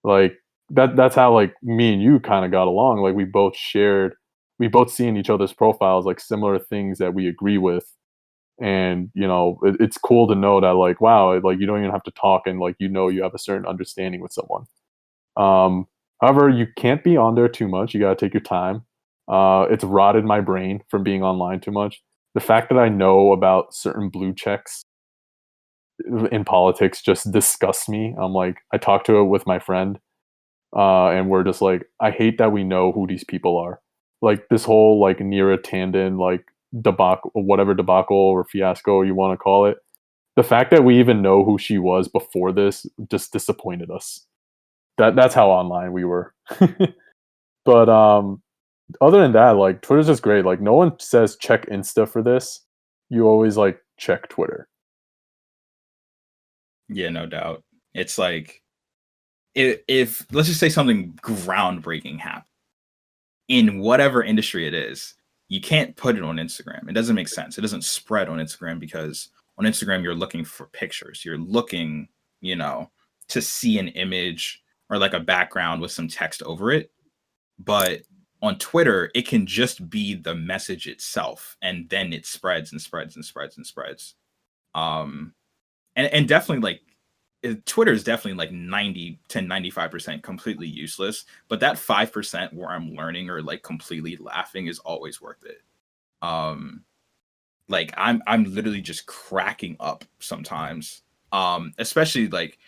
Like that's how like me and you kind of got along. Like we both see in each other's profiles like similar things that we agree with. And you know it's cool to know that like wow, like you don't even have to talk, and like you know you have a certain understanding with someone. However, you can't be on there too much. You got to take your time. It's rotted my brain from being online too much. The fact that I know about certain blue checks in politics just disgusts me. I'm like, I talked to it with my friend, and we're just like, I hate that we know who these people are. Like this whole like Neera Tanden like debacle, whatever debacle or fiasco you want to call it. The fact that we even know who she was before this just disappointed us. That's how online we were. But other than that, like Twitter's just great. Like no one says check Insta for this. You always like check Twitter. Yeah, no doubt. It's like if let's just say something groundbreaking happens in whatever industry it is, you can't put it on Instagram. It doesn't make sense. It doesn't spread on Instagram because on Instagram you're looking for pictures. You're looking, to see an image or like a background with some text over it. But on Twitter, it can just be the message itself, and then it spreads and spreads and spreads and spreads. And definitely like Twitter is definitely like 90 to 95% completely useless, but that 5% where I'm learning or like completely laughing is always worth it. Like I'm literally just cracking up sometimes. Especially like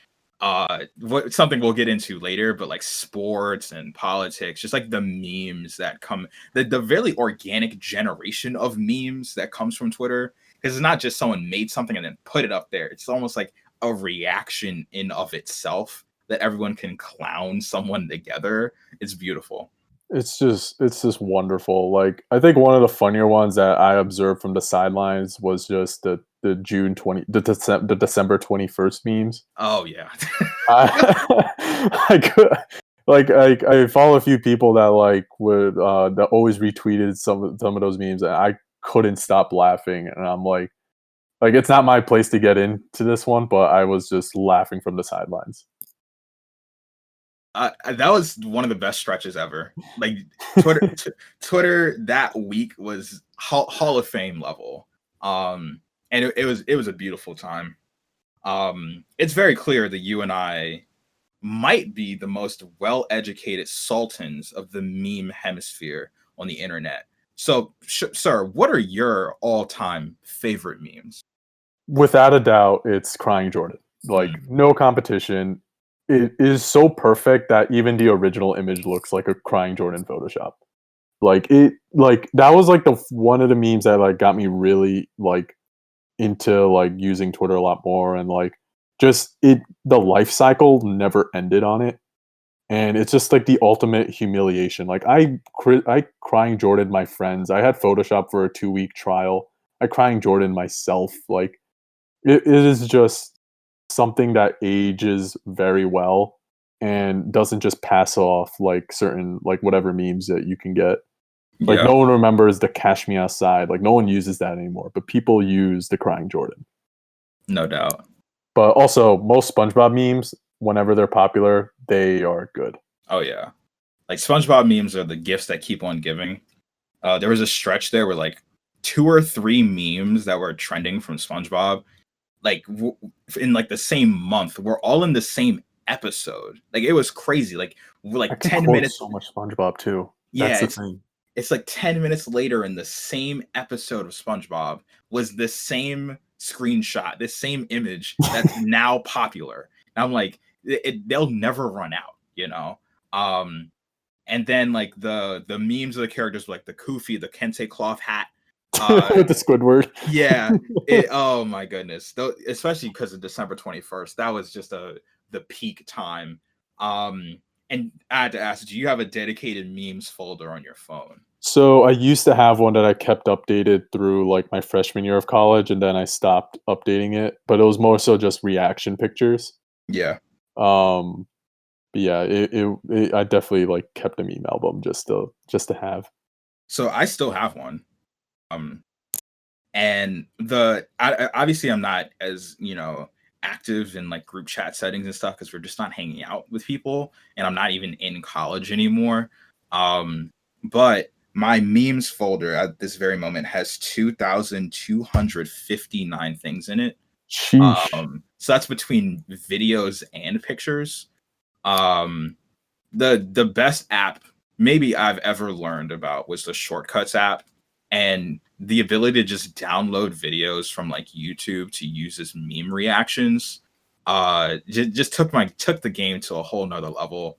something we'll get into later, but like sports and politics, just like the memes that come, the really organic generation of memes that comes from Twitter, because it's not just someone made something and then put it up there. It's almost like a reaction in of itself that everyone can clown someone together. It's beautiful. It's just wonderful. Like I think one of the funnier ones that I observed from the sidelines was just the December 21st memes. Oh yeah. I could, I follow a few people that like would that always retweeted some of those memes, and I couldn't stop laughing. And I'm like it's not my place to get into this one, but I was just laughing from the sidelines. That was one of the best stretches ever. Like Twitter, Twitter that week was Hall of Fame level. And it was a beautiful time. It's very clear that you and I might be the most well-educated sultans of the meme hemisphere on the internet. So, sir, what are your all-time favorite memes? Without a doubt, it's Crying Jordan. Like no competition. It is so perfect that even the original image looks like a Crying Jordan Photoshop. Like that was like the one of the memes that like got me really like into like using Twitter a lot more, and like just the life cycle never ended on it, and it's just like the ultimate humiliation. Like I Crying Jordan my friends. I had Photoshop for a 2-week trial. I Crying Jordan myself. Like it is just something that ages very well and doesn't just pass off like certain like whatever memes that you can get. Like Yeah, no one remembers the Cash Me Outside. Like no one uses that anymore, but people use the Crying Jordan. no doubt. But also most SpongeBob memes, whenever they're popular, they are good. Oh yeah, like SpongeBob memes are the gifts that keep on giving. There was a stretch there where like 2 or 3 memes that were trending from SpongeBob, like in like the same month, were all in the same episode. Like it was crazy. Like I like can 10 minutes. quote so much SpongeBob too. Yeah, That's the thing. it's like 10 minutes later in the same episode of SpongeBob was the same screenshot, this same image that's now popular. And I'm like, they'll never run out. Um, and then like the memes of the characters, like the Koofy, the Kente cloth hat. Uh, With the Squidward. yeah, oh my goodness, though, especially because of December 21st, that was just the peak time. And I had to ask, do you have a dedicated memes folder on your phone? So I used to have one that I kept updated through like my freshman year of college, and then I stopped updating it. But it was more so just reaction pictures. Yeah. Um, but yeah, I definitely like kept a meme album just to have. So I still have one. Um, and obviously I'm not as active in like group chat settings and stuff because we're just not hanging out with people, and I'm not even in college anymore. But my memes folder at this very moment has 2,259 things in it. Sheesh. So that's between videos and pictures. Um, the best app maybe I've ever learned about was the Shortcuts app, and the ability to just download videos from like YouTube to use as meme reactions. Just took the game to a whole nother level.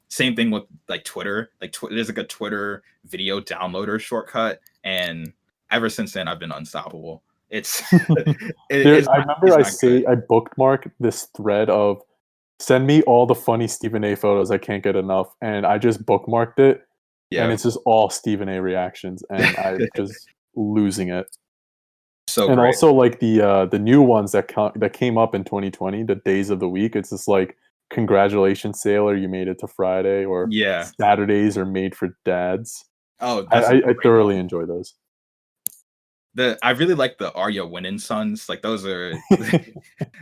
Same thing with like Twitter. Like there's like a Twitter video downloader shortcut, and ever since then I've been unstoppable. It's There, it's I not remember it's not good. I bookmarked this thread of send me all the funny Stephen A photos. I can't get enough, and I just bookmarked it. and Yeah. it's just all Stephen A reactions, and I'm just losing it. So And great. also like the new ones that came up in 2020, the days of the week. It's just like congratulations, sailor, you made it to Friday, or Yeah. Saturdays are made for dads. Oh, I, that's I, a I great thoroughly one. enjoy those. I really like the "Are ya winning, sons?" Like those are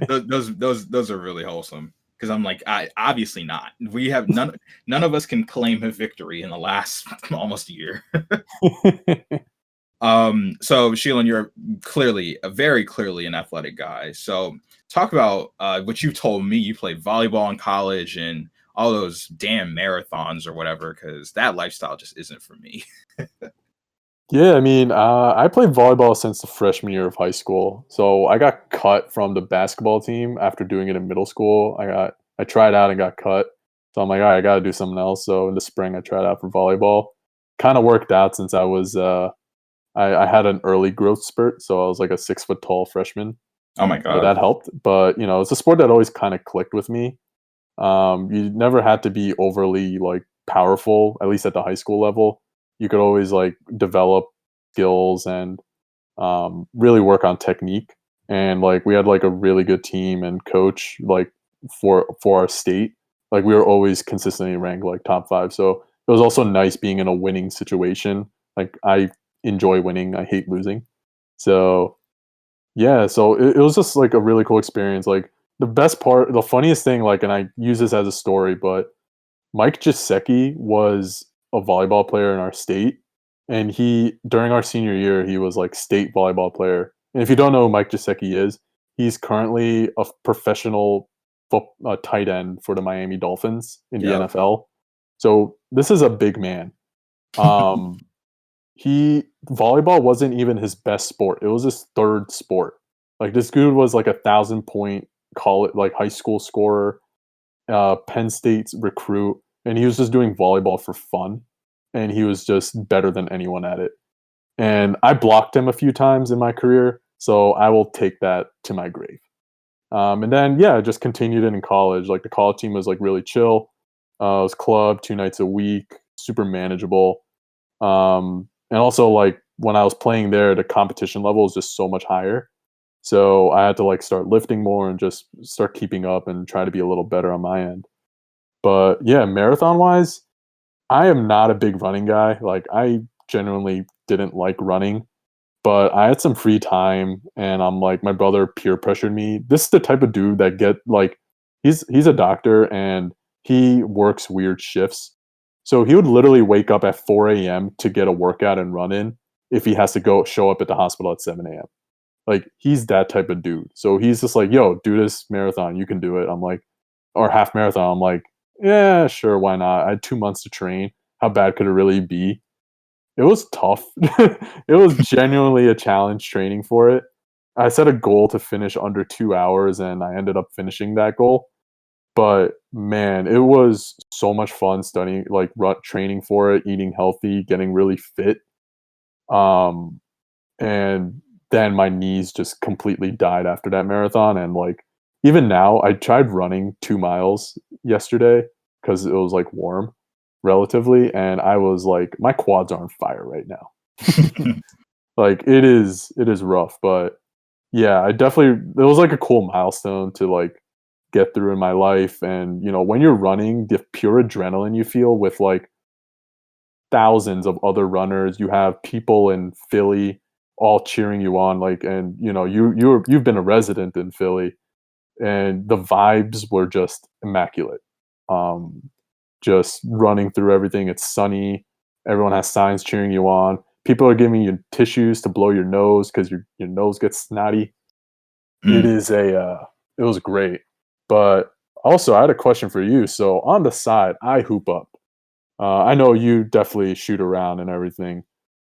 those are really wholesome. Because I'm like, I obviously not. We have none of us can claim a victory in the last almost year. So Sheila, you're very clearly an athletic guy. So talk about what you told me. You played volleyball in college and all those damn marathons or whatever, because that lifestyle just isn't for me. Yeah, I mean, I played volleyball since the freshman year of high school. So I got cut from the basketball team after doing it in middle school. I tried out and got cut. So I'm like, all right, I got to do something else. So in the spring, I tried out for volleyball. Kind of worked out since I had an early growth spurt. So I was like a 6 foot tall freshman. Oh my So god. that helped. But it's a sport that always kind of clicked with me. You never had to be overly like powerful, at least at the high school level. You could always like develop skills and really work on technique. And like we had like a really good team and coach like for our state. Like we were always consistently ranked like top 5. So it was also nice being in a winning situation. Like I enjoy winning. I hate losing. So yeah, so it was just like a really cool experience. Like the funniest thing, like, and I use this as a story, but Mike Jasecki was a volleyball player in our state, and during our senior year, he was like state volleyball player. And if you don't know who Mike Jasecki is, he's currently a professional tight end for the Miami Dolphins in the Yep. NFL. So this is a big man. Um, he Volleyball wasn't even his best sport. It was his third sport. Like this dude was like 1,000 point college, like high school scorer, Penn State's recruit, and he was just doing volleyball for fun, and he was just better than anyone at it. And I blocked him a few times in my career, so I will take that to my grave. And then yeah, I just continued it in college. Like the college team was like really chill. It was club 2 nights a week, super manageable. And also like when I was playing there, the competition level is just so much higher. So I had to like start lifting more and just start keeping up and try to be a little better on my end. But yeah, marathon wise, I am not a big running guy. Like I genuinely didn't like running, but I had some free time and I'm like my brother peer pressured me. This is the type of dude that get like he's a doctor and he works weird shifts. So he would literally wake up at 4 a.m. to get a workout and run in if he has to go show up at the hospital at 7 a.m. Like he's that type of dude. So he's just like, yo, do this marathon. You can do it. I'm like, or half marathon. I'm like, yeah, sure, why not? I had 2 months to train. How bad could it really be? It was tough. It was genuinely a challenge training for it. I set a goal to finish under 2 hours and I ended up finishing that goal. But man, it was so much fun studying, like training for it, eating healthy, getting really fit. Um, and then my knees just completely died after that marathon. And like even now, I tried running 2 miles yesterday because it was like warm relatively, and I was like, my quads are on fire right now. Like it is rough, but yeah, I definitely it was like a cool milestone to like get through in my life. And when you're running, the pure adrenaline you feel with like thousands of other runners, you have people in Philly all cheering you on, like, and you've been a resident in Philly, and the vibes were just immaculate. Um, just running through everything. It's sunny. Everyone has signs cheering you on. People are giving you tissues to blow your nose because your nose gets snotty. It Mm. is it was great. But also, I had a question for you. So on the side, I hoop up. I know you definitely shoot around and everything,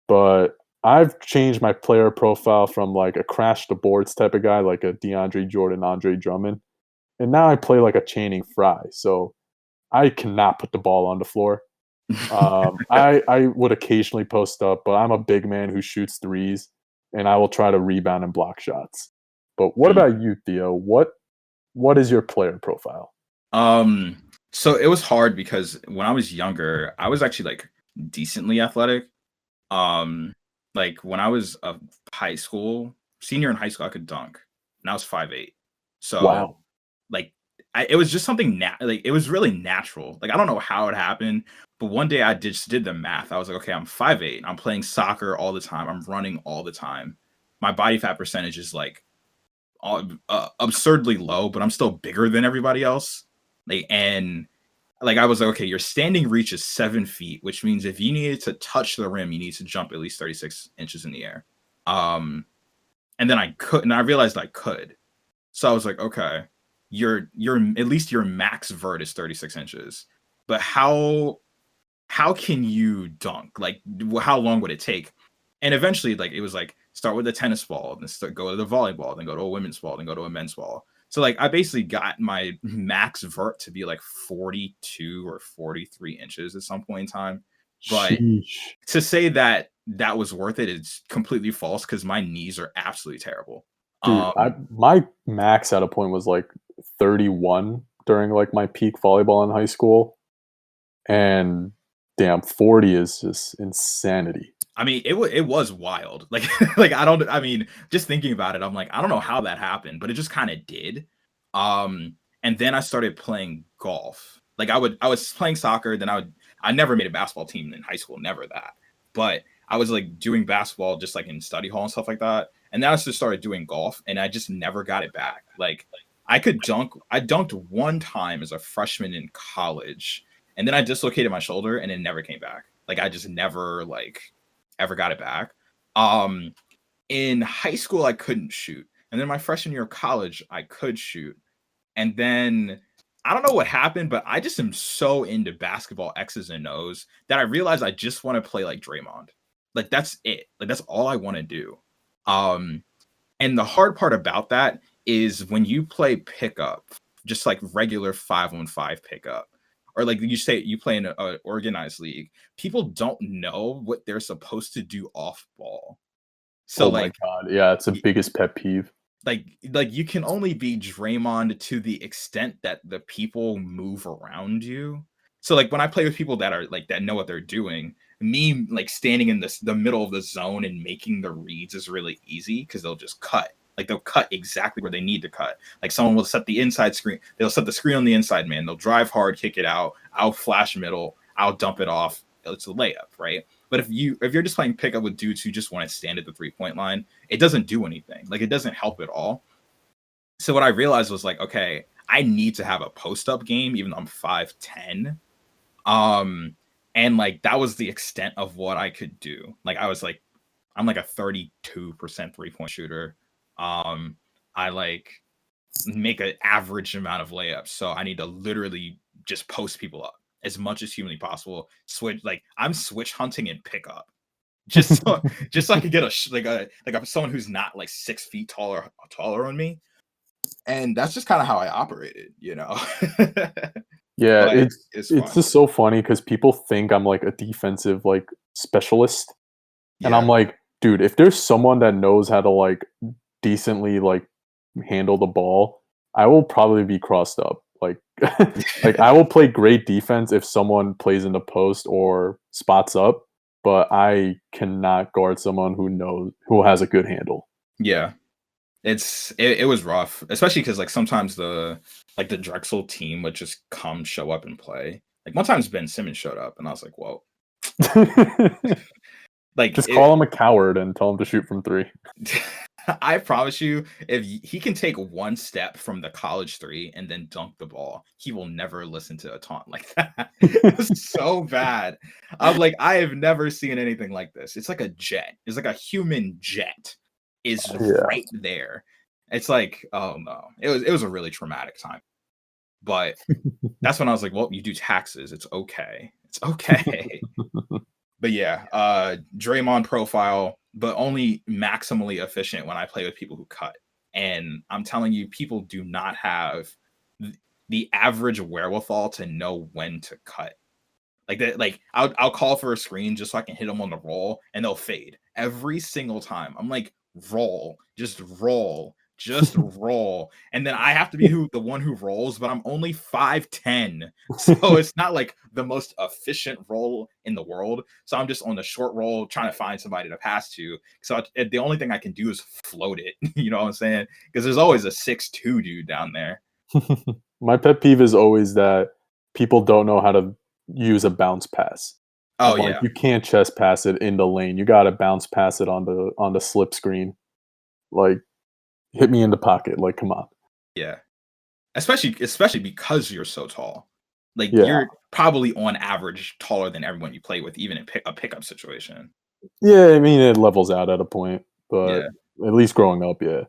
but I've changed my player profile from like a crash the boards type of guy, like a DeAndre Jordan, Andre Drummond, and now I play like a Channing Frye. So I cannot put the ball on the floor. I would occasionally post up, but I'm a big man who shoots threes, and I will try to rebound and block shots. But what Mm. about you, Theo? What is your player profile? Um, so it was hard because when I was younger, I was actually like decently athletic. Um, like when I was a high school senior in high school, I could dunk, and I was 5'8". So Wow. like it was just something like it was really natural. Like I don't know how it happened, but one day I just did the math. I was like, okay, I'm 5'8". I'm playing soccer all the time. I'm running all the time. My body fat percentage is like absurdly low, but I'm still bigger than everybody else. Like I was like, okay, your standing reach is 7 feet, which means if you needed to touch the rim, you need to jump at least 36 inches in the air. And then I could, and I realized I could. So I was like, okay, your at least your max vert is 36 inches. But how can you dunk? Like how long would it take? And eventually, like it was like start with a tennis ball, then go to the volleyball, then go to a women's ball, then go to a men's ball. So like I basically got my max vert to be like 42 or 43 inches at some point in time. But Sheesh. to say that that was worth it is completely false because my knees are absolutely terrible. Dude, Um, my max at a point was like 31 during like my peak volleyball in high school, and damn, 40 is just insanity. I mean, it was wild. Like like I don't. I mean, just thinking about it, I'm like, I don't know how that happened, but it just kind of did. And then I started playing golf. Like I was playing soccer. Then I never made a basketball team in high school, never that. But I was like doing basketball just like in study hall and stuff like that. And then I just started doing golf, and I just never got it back. Like I could dunk. I dunked one time as a freshman in college, and then I dislocated my shoulder, and it never came back. Like I just never like ever got it back. Um, in high school, I couldn't shoot, and then my freshman year of college, I could shoot, and then I don't know what happened, but I just am so into basketball X's and O's that I realized I just want to play like Draymond. Like that's it. Like that's all I want to do. Um, and the hard part about that is when you play pickup, just like regular 5-on-5 pickup, or like you say you play in an organized league, people don't know what they're supposed to do off ball. So Oh my god, yeah, it's the biggest pet peeve. like you can only be Draymond to the extent that the people move around you. So like when I play with people that are like that know what they're doing, me like standing in the middle of the zone and making the reads is really easy because they'll just cut. Like they'll cut exactly where they need to cut. Like someone will set the inside screen, they'll set the screen on the inside man. They'll drive hard, kick it out. I'll flash middle. I'll dump it off. It's a layup, right? But if you're just playing pickup with dudes who just want to stand at the 3-point line, it doesn't do anything. Like it doesn't help at all. So what I realized was like, okay, I need to have a post up game, even though I'm 5'10". And like that was the extent of what I could do. Like I was like, I'm like a 32% 3-point shooter. I like make an average amount of layups. So I need to literally just post people up as much as humanly possible. Switch like I'm switch hunting and pickup just so I could get someone who's not like 6 feet taller on me, and that's just kind of how I operated, you know. Yeah, But it's it's fun. just so funny because people think I'm like a defensive like specialist, and I'm Yeah, like, dude, if there's someone that knows how to like decently like handle the ball, I will probably be crossed up. Like like I will play great defense if someone plays in the post or spots up, but I cannot guard someone who has a good handle. yeah. It was rough, especially because like sometimes the Drexel team would just come show up and play. Like one time Ben Simmons showed up, and I was like, whoa, like Just call him a coward and tell him to shoot from 3. I promise you, if he can take one step from the college three and then dunk the ball, he will never listen to a taunt like that. It's so bad. I'm like, I have never seen anything like this. It's like a jet. It's like a human jet is Yeah. right there. It's like, oh no. It was a really traumatic time. But that's when I was like, well, you do taxes. It's okay. It's okay. But yeah, Draymond profile, but only maximally efficient when I play with people who cut. And I'm telling you, people do not have the average wherewithal to know when to cut. Like that, like I'll call for a screen just so I can hit them on the roll, and they'll fade every single time. I'm like, roll, just roll. just roll. And then I have to be the one who rolls, but I'm only 5'10". So it's not like the most efficient roll in the world. So I'm just on the short roll trying to find somebody to pass to. So the only thing I can do is float it. You know what I'm saying? Because there's always a 6'2" dude down there. My pet peeve is always that people don't know how to use a bounce pass. I'm Oh like, yeah. you can't chest pass it in the lane. You got to bounce pass it on the slip screen. Like, hit me in the pocket. Like, come on. Yeah. Especially because you're so tall. Like Yeah, you're probably on average taller than everyone you play with, even in a pickup situation. yeah. I mean, it levels out at a point, but Yeah, at least growing up, yeah.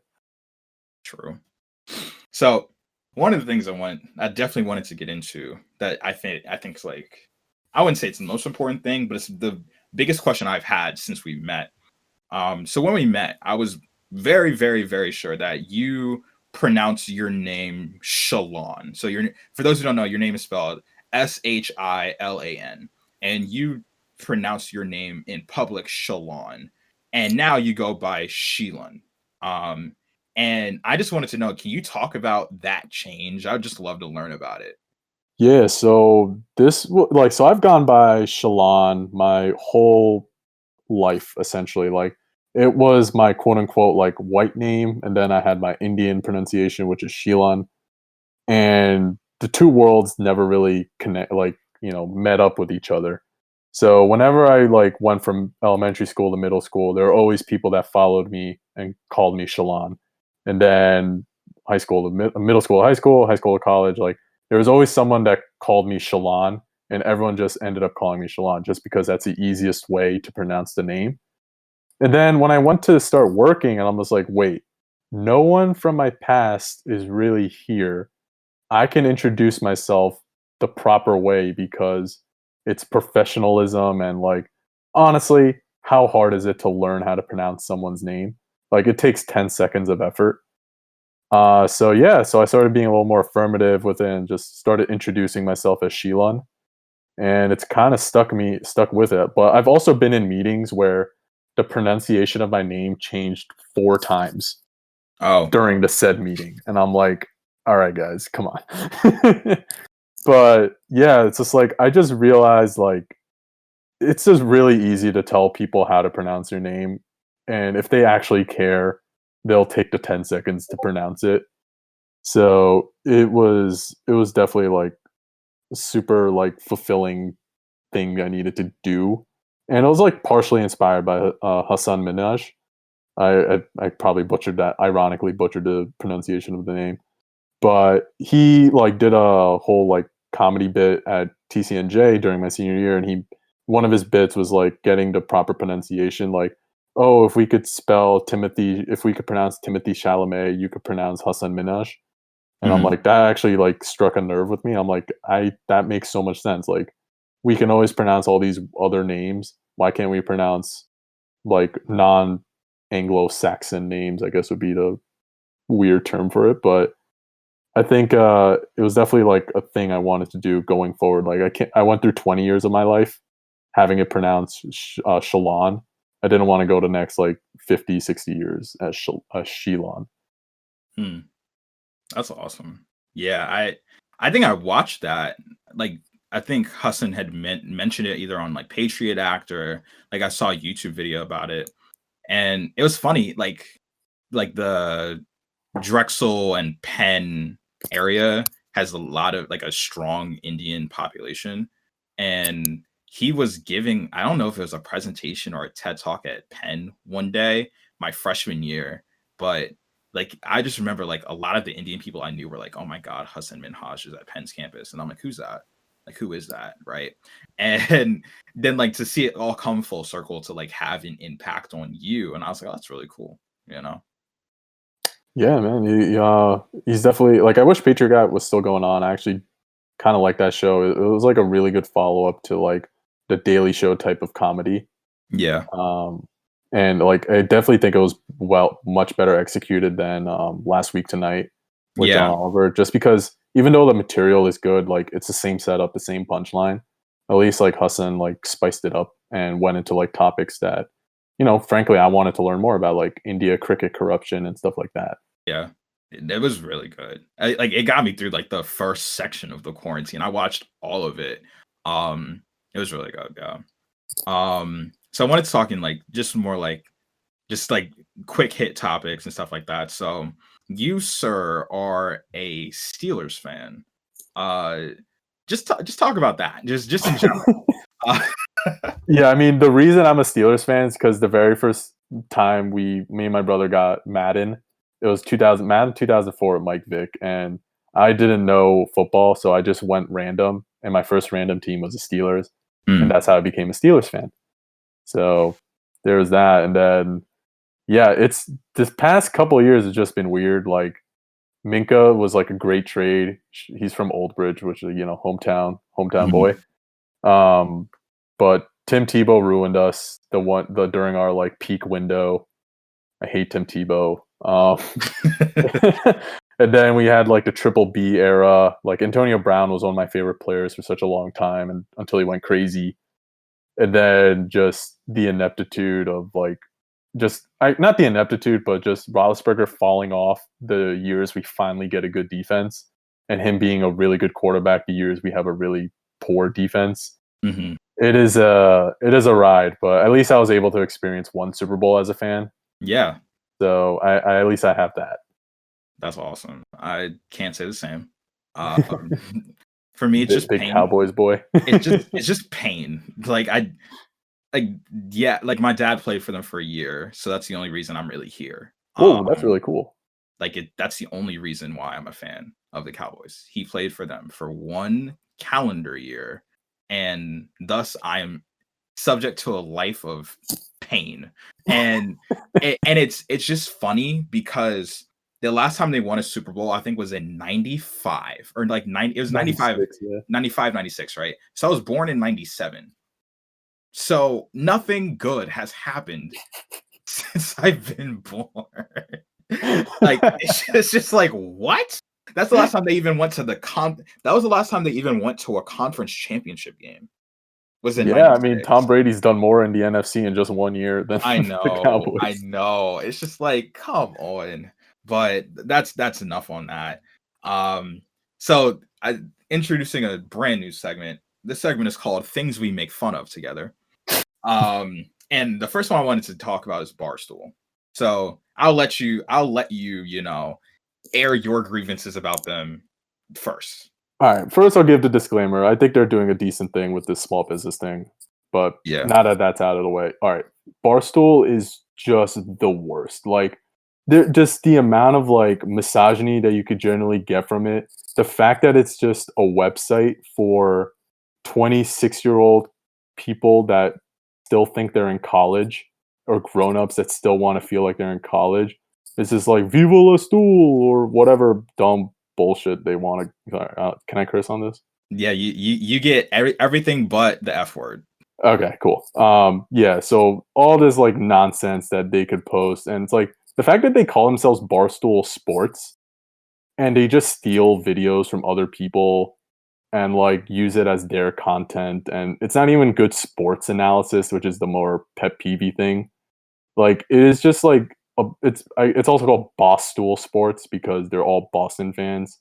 true. So one of the things I definitely wanted to get into that I think is like, I wouldn't say it's the most important thing, but it's the biggest question I've had since we met. So when we met, I was very, very, very sure that you pronounce your name Shilan. So for those who don't know, your name is spelled Shilan, and you pronounce your name in public Shilan, and now you go by Shilan. Um, and I just wanted to know, can you talk about that change? I would just love to learn about it. Yeah, so so I've gone by Shalon my whole life essentially. Like it was my quote unquote like white name, and then I had my Indian pronunciation, which is Shilan. And the two worlds never really connect, like met up with each other. So whenever I like went from elementary school to middle school, there were always people that followed me and called me Shalon. And then high school to middle school, high school to college, like there was always someone that called me Shalon, and everyone just ended up calling me Shalon just because that's the easiest way to pronounce the name. And then when I went to start working, and I'm just like, wait, no one from my past is really here. I can introduce myself the proper way because it's professionalism and like honestly, how hard is it to learn how to pronounce someone's name? Like it takes 10 seconds of effort. So yeah, so I started being a little more affirmative within just started introducing myself as Shilan, and it's kind of stuck with it. But I've also been in meetings where the pronunciation of my name changed 4 times Oh, during the said meeting, and I'm like, all right guys, come on. But yeah, it's just like I just realized like it's just really easy to tell people how to pronounce your name, and if they actually care, they'll take the 10 seconds to pronounce it. So it was definitely like a super like fulfilling thing I needed to do, and it was like partially inspired by Hassan Minaj. I probably ironically butchered the pronunciation of the name, but he like did a whole like comedy bit at TCNJ during my senior year, and he one of his bits was like getting the proper pronunciation, like, oh, if we could pronounce Timothy Chalamet, you could pronounce Hassan Minaj. And I'm mhm. like, that actually like struck a nerve with me. I'm like, I that makes so much sense. Like, we can always pronounce all these other names. Why can't we pronounce like non Anglo-Saxon names? I guess would be the weird term for it, but I think it was definitely like a thing I wanted to do going forward. Like I went through 20 years of my life having it pronounced Shalon. I didn't want to go the next like 50, 60 years as Shilon. Hmm. That's awesome. Yeah, I think I watched that. Like, I think Hassan had mentioned it either on like Patriot Act, or like I saw a YouTube video about it, and it was funny. Like the Drexel and Penn area has a lot of like a strong Indian population, and he was giving, I don't know if it was a presentation or a TED talk at Penn one day my freshman year, but like I just remember like a lot of the Indian people I knew were like, "Oh my God, Hassan Minhaj is at Penn's campus," and I'm like, "Who's that? Like, who is that?" Right? And then like to see it all come full circle to like have an impact on you, and I was like, "Oh, that's really cool," you know? Yeah, man. He's definitely like. I wish Patriot Guy was still going on. I actually kind of like that show. It was like a really good follow up to like the Daily Show type of comedy. Yeah, Um, and like I definitely think it was much better executed than Last Week Tonight with John yeah. Oliver. Just because even though the material is good, like it's the same setup, the same punchline. At least like Hassan like spiced it up and went into like topics that, frankly, I wanted to learn more about, like India cricket corruption and stuff like that. Yeah. It was really good. It got me through, like, the first section of the quarantine. I watched all of it. It was really good, yeah. So I wanted to talk in, like, just more, like, just, like, quick hit topics and stuff like that. So, you, sir, are a Steelers fan. Uh, just talk about that, just in general. Uh, Yeah, I mean, the reason I'm a Steelers fan is because the very first time me and my brother got Madden, it was 2000 Madden 2004 with Mike Vick, and I didn't know football, so I just went random, and my first random team was the Steelers, and mm, that's how I became a Steelers fan. So there was that, and then yeah, it's this past couple of years has just been weird. Like Minka was like a great trade. He's from Old Bridge, which is hometown boy. mhm. Um, but Tim Tebow ruined us the during our like peak window. I hate Tim Tebow. And then we had like the triple B era. Like Antonio Brown was one of my favorite players for such a long time, and until he went crazy. And then just the ineptitude of like not the ineptitude, but just Roethlisberger falling off the years we finally get a good defense, and him being a really good quarterback the years we have a really poor defense. Mhm. It is a ride, but at least I was able to experience one Super Bowl as a fan. Yeah, So I at least I have that. that's awesome. I can't say the same. Um, for me, it's just Big pain. Cowboys boy. It's just pain. Like, yeah, like, my dad played for them for a year, so that's the only reason I'm really here. Whoa, that's really cool. That's the only reason why I'm a fan of the Cowboys. He played for them for 1 calendar year, and thus I am subject to a life of pain. And it's just funny because the last time they won a Super Bowl, I think, was in 95 or, like, 90 it was 95, 96, yeah. 95, 96, right? So I was born in 97. So nothing good has happened since I've been born. Like, it's just like, what? That's the last time they even went to that was the last time they even went to a conference championship game, was in Yeah, I mean Tom 96. Brady's done more in the NFC in just 1 year than the I Cowboys. know. It's just like, come on. But that's enough on that. Um, so I introducing a brand new segment. This segment is called Things We Make Fun of Together. And the first one I wanted to talk about is Barstool. So I'll let you, air your grievances about them first. All right. First, I'll give the disclaimer. I think they're doing a decent thing with this small business thing, but Yeah. now that that's out of the way, all right. Barstool is just the worst. Like, just the amount of like misogyny that you could generally get from it. The fact that it's just a website for 26-year-old people that still think they're in college, or grown-ups that still want to feel like they're in college. It's just like Viva la Stool or whatever dumb bullshit they want to. Can I curse on this? Yeah, you get everything but the F word. Okay, cool. Yeah, so all this like nonsense that they could post, and it's like the fact that they call themselves Barstool Sports, and they just steal videos from other people and like use it as their content, and it's not even good sports analysis, which is the more pet peeve thing. Like it is just like it's also called Boss Stool Sports because they're all Boston fans,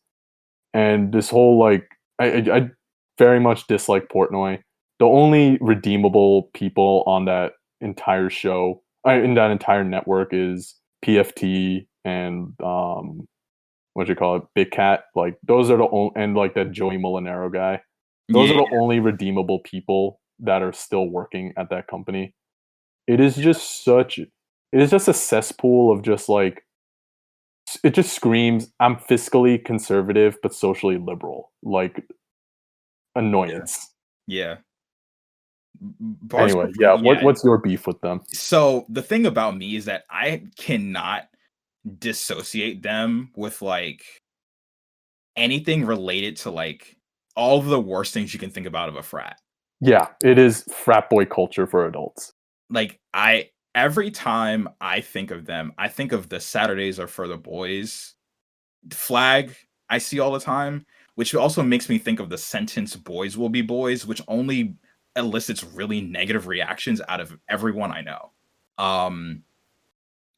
and this whole like I very much dislike Portnoy. The only redeemable people on that entire show, in that entire network, is PFT and what do you call it, Big Cat. Like those are the only, and like that Joey Molinaro guy. Those are Yeah, the only redeemable people that are still working at that company. It is just such. It is just a cesspool of just like it just screams I'm fiscally conservative but socially liberal. Like yeah, annoyance. yeah. Anyway, Barstool, yeah, yeah. what's your beef with them? So the thing about me is that I cannot dissociate them with, like, anything related to, like, all of the worst things you can think about of a frat. Yeah, it is frat boy culture for adults. Like, I every time I think of them, I think of the Saturdays are for the boys flag I see all the time, which also makes me think of the sentence "boys will be boys," which only elicits really negative reactions out of everyone I know. Um,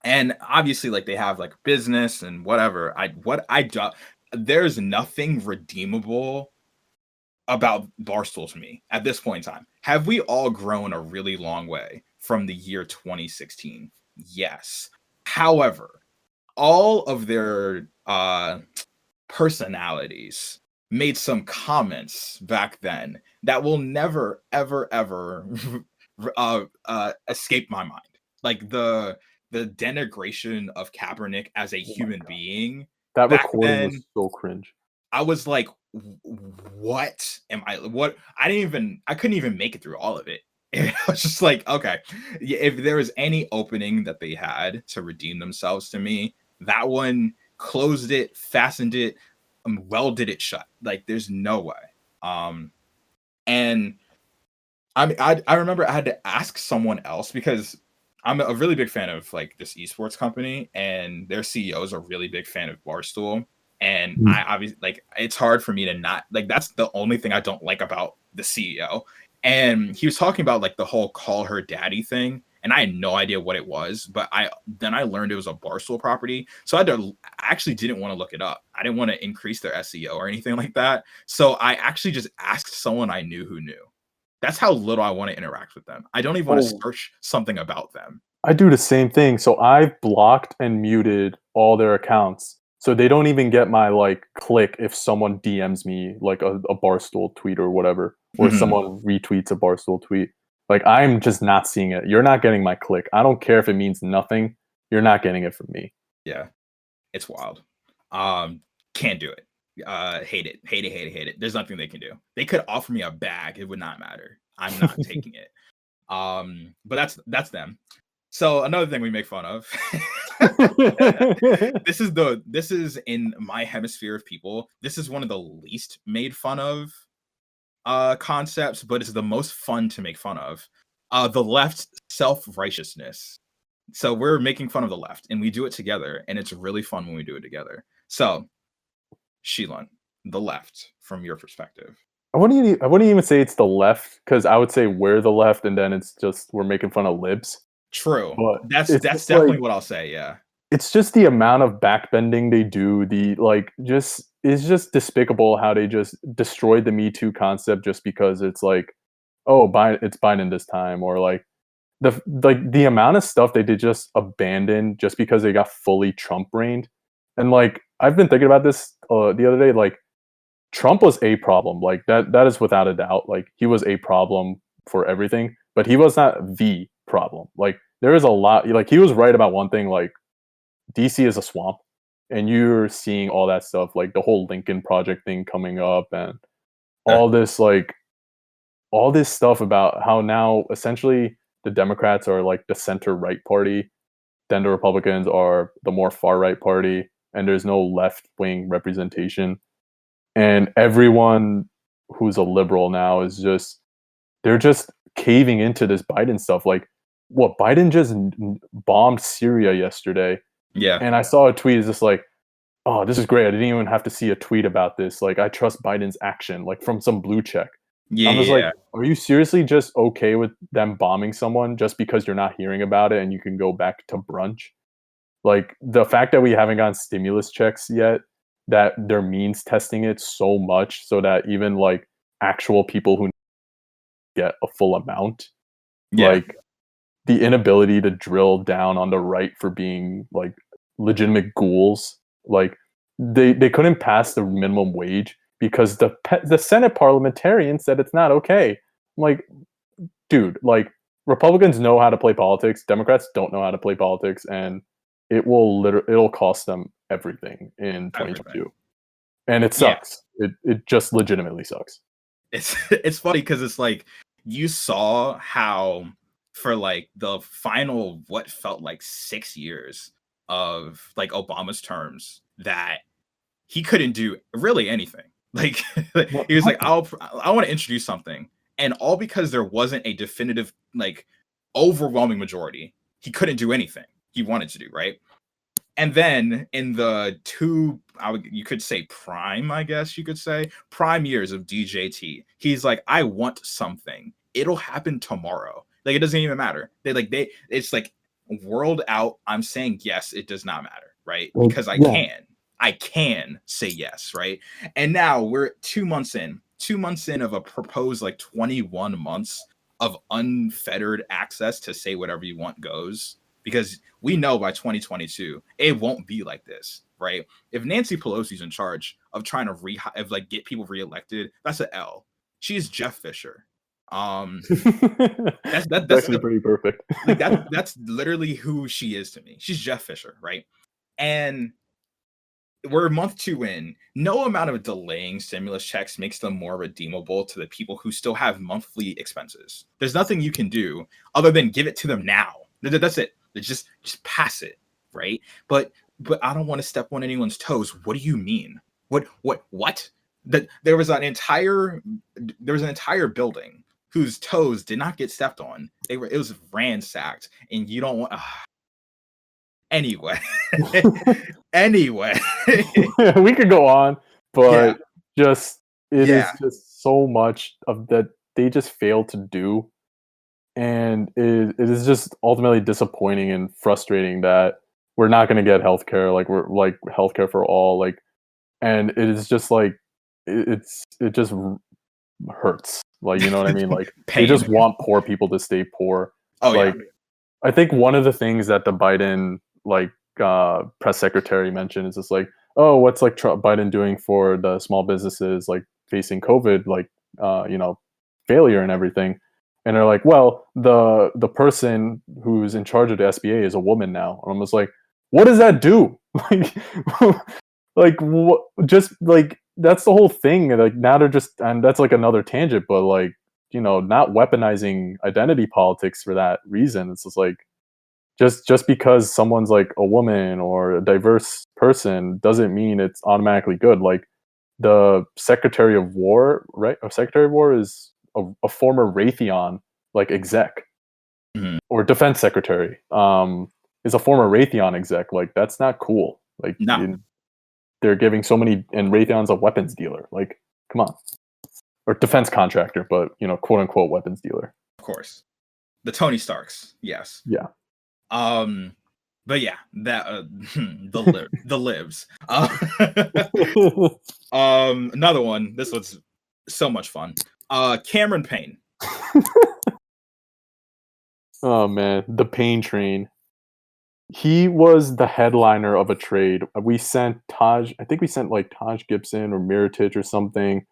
And obviously, like, they have like business and whatever. There's nothing redeemable about Barstool to me at this point in time. Have we all grown a really long way from the year 2016? Yes. However, all of their personalities made some comments back then that will never, ever, ever escape my mind. Like the denigration of Kaepernick as a Oh my human god, being that back recording was then. so cringe. I was like, what am I? What I couldn't even make it through all of it. And I was just like, okay, if there was any opening that they had to redeem themselves to me, that one closed it, fastened it, welded it shut. Like, there's no way. And I remember I had to ask someone else because I'm a really big fan of like this esports company, and their CEO is a really big fan of Barstool. And I obviously, like, it's hard for me to not like, that's the only thing I don't like about the CEO. And he was talking about like the whole call her daddy thing, and I had no idea what it was, but I learned it was a Barstool property. So I actually didn't want to look it up. I didn't want to increase their SEO or anything like that. So I actually just asked someone I knew who knew. That's how little I want to interact with them. I don't even want to Oh, search something about them. I do the same thing. So I've blocked and muted all their accounts. So they don't even get my like click if someone DMs me like a Barstool tweet or whatever, or Mhm. someone retweets a Barstool tweet. Like I'm just not seeing it. You're not getting my click. I don't care if it means nothing. You're not getting it from me. Yeah, it's wild. Um, can't do it. Hate it. Hate it, hate it, hate it. There's nothing they can do. They could offer me a bag, it would not matter. I'm not taking it. But that's them. So another thing we make fun of. This is in my hemisphere of people. This is one of the least made fun of concepts, but it's the most fun to make fun of. The left's self-righteousness. So we're making fun of the left, and we do it together, and it's really fun when we do it together. So, Shilan, the left, from your perspective. I wouldn't even say it's the left because I would say we're the left, and then it's just we're making fun of libs. True. But it's That's just like definitely what I'll say. Yeah. it's just the amount of backbending they do. The like just it's just despicable how they just destroyed the Me Too concept just because it's like, oh, it's Biden this time, or the amount of stuff they did just abandon just because they got fully Trump brained. And like I've been thinking about this the other day, like Trump was a problem. Like that is without a doubt. Like he was a problem for everything, but he was not the problem. Like there is a lot like he was right about one thing, like DC is a swamp, and you're seeing all that stuff, like the whole Lincoln Project thing coming up, and Sure. all this like all this stuff about how now essentially the Democrats are like the center right party, then the Republicans are the more far right party, and there's no left wing representation. And everyone who's a liberal now is just they're just caving into this Biden stuff. Like, what Biden just bombed Syria yesterday, Yeah. and I saw a tweet. It's just like, oh, this is great. I didn't even have to see a tweet about this. Like, I trust Biden's action, like from some blue check. Yeah. I'm just like, Yeah. are you seriously just okay with them bombing someone just because you're not hearing about it and you can go back to brunch? Like the fact that we haven't gotten stimulus checks yet, that they're means testing it so much so that even like actual people who get a full amount, Yeah. like the inability to drill down on the right for being like legitimate ghouls, like they couldn't pass the minimum wage because the Senate parliamentarian said it's not okay. I'm like, dude, like Republicans know how to play politics, Democrats don't know how to play politics, and it'll cost them everything in Everything. 2022. And it Yeah. sucks. It just legitimately sucks. It's funny because it's like you saw how for like the final what felt like 6 years of like Obama's terms that he couldn't do really anything. Like he was like, Nothing. I want to introduce something, and all because there wasn't a definitive like overwhelming majority, he couldn't do anything he wanted to do, right? And then in the you could say prime, I guess you could say prime years of DJT, he's like, I want something. It'll happen tomorrow. Like it doesn't even matter. It's like world out, I'm saying yes, it does not matter, right? Like, Because yeah. I can say yes, right? And now we're 2 months in, 2 months in of a proposed like 21 months of unfettered access to say whatever you want goes. Because we know by 2022, it won't be like this, right? If Nancy Pelosi's in charge of trying to get people reelected, that's an L. She's Jeff Fisher. It's That's actually pretty perfect. like that's literally who she is to me. She's Jeff Fisher, right? And we're month 2 in. No amount of delaying stimulus checks makes them more redeemable to the people who still have monthly expenses. There's nothing you can do other than give it to them now. That's it. Just pass it, right? But I don't want to step on anyone's toes. What do you mean? What? That there was an entire building whose toes did not get stepped on. It was ransacked, and you don't want. Anyway, anyway, we could go on, but yeah. it is just so much of that they just fail to do, and it is just ultimately disappointing and frustrating that we're not going to get healthcare, like we're like healthcare for all, like, and it is just like it just hurts, like, you know what I mean, like they just want poor people to stay poor. Oh like, yeah. I think one of the things that the Biden press secretary mentioned is just like, oh, what's like Biden doing for the small businesses like facing COVID, like failure and everything. And they're like, well, the person who's in charge of the SBA is a woman now. And I'm just like, what does that do? Like, like what? Just like that's the whole thing. Like now they're just, and that's like another tangent, but like, not weaponizing identity politics for that reason. It's just like, just because someone's like a woman or a diverse person doesn't mean it's automatically good. Like the Secretary of War, right? A Secretary of War is a former Raytheon like exec, or Defense Secretary is a former Raytheon exec. Like that's not cool. Like No. they're giving so many, and Raytheon's a weapons dealer. Like, come on. Or defense contractor, but quote unquote weapons dealer. Of course, the Tony Starks. Yes. Yeah. But yeah, that the lives. Another one. This was so much fun. Cameron Payne. Oh man, the Payne train. He was the headliner of a trade. We sent Taj. I think we sent like Taj Gibson or Miritich or something.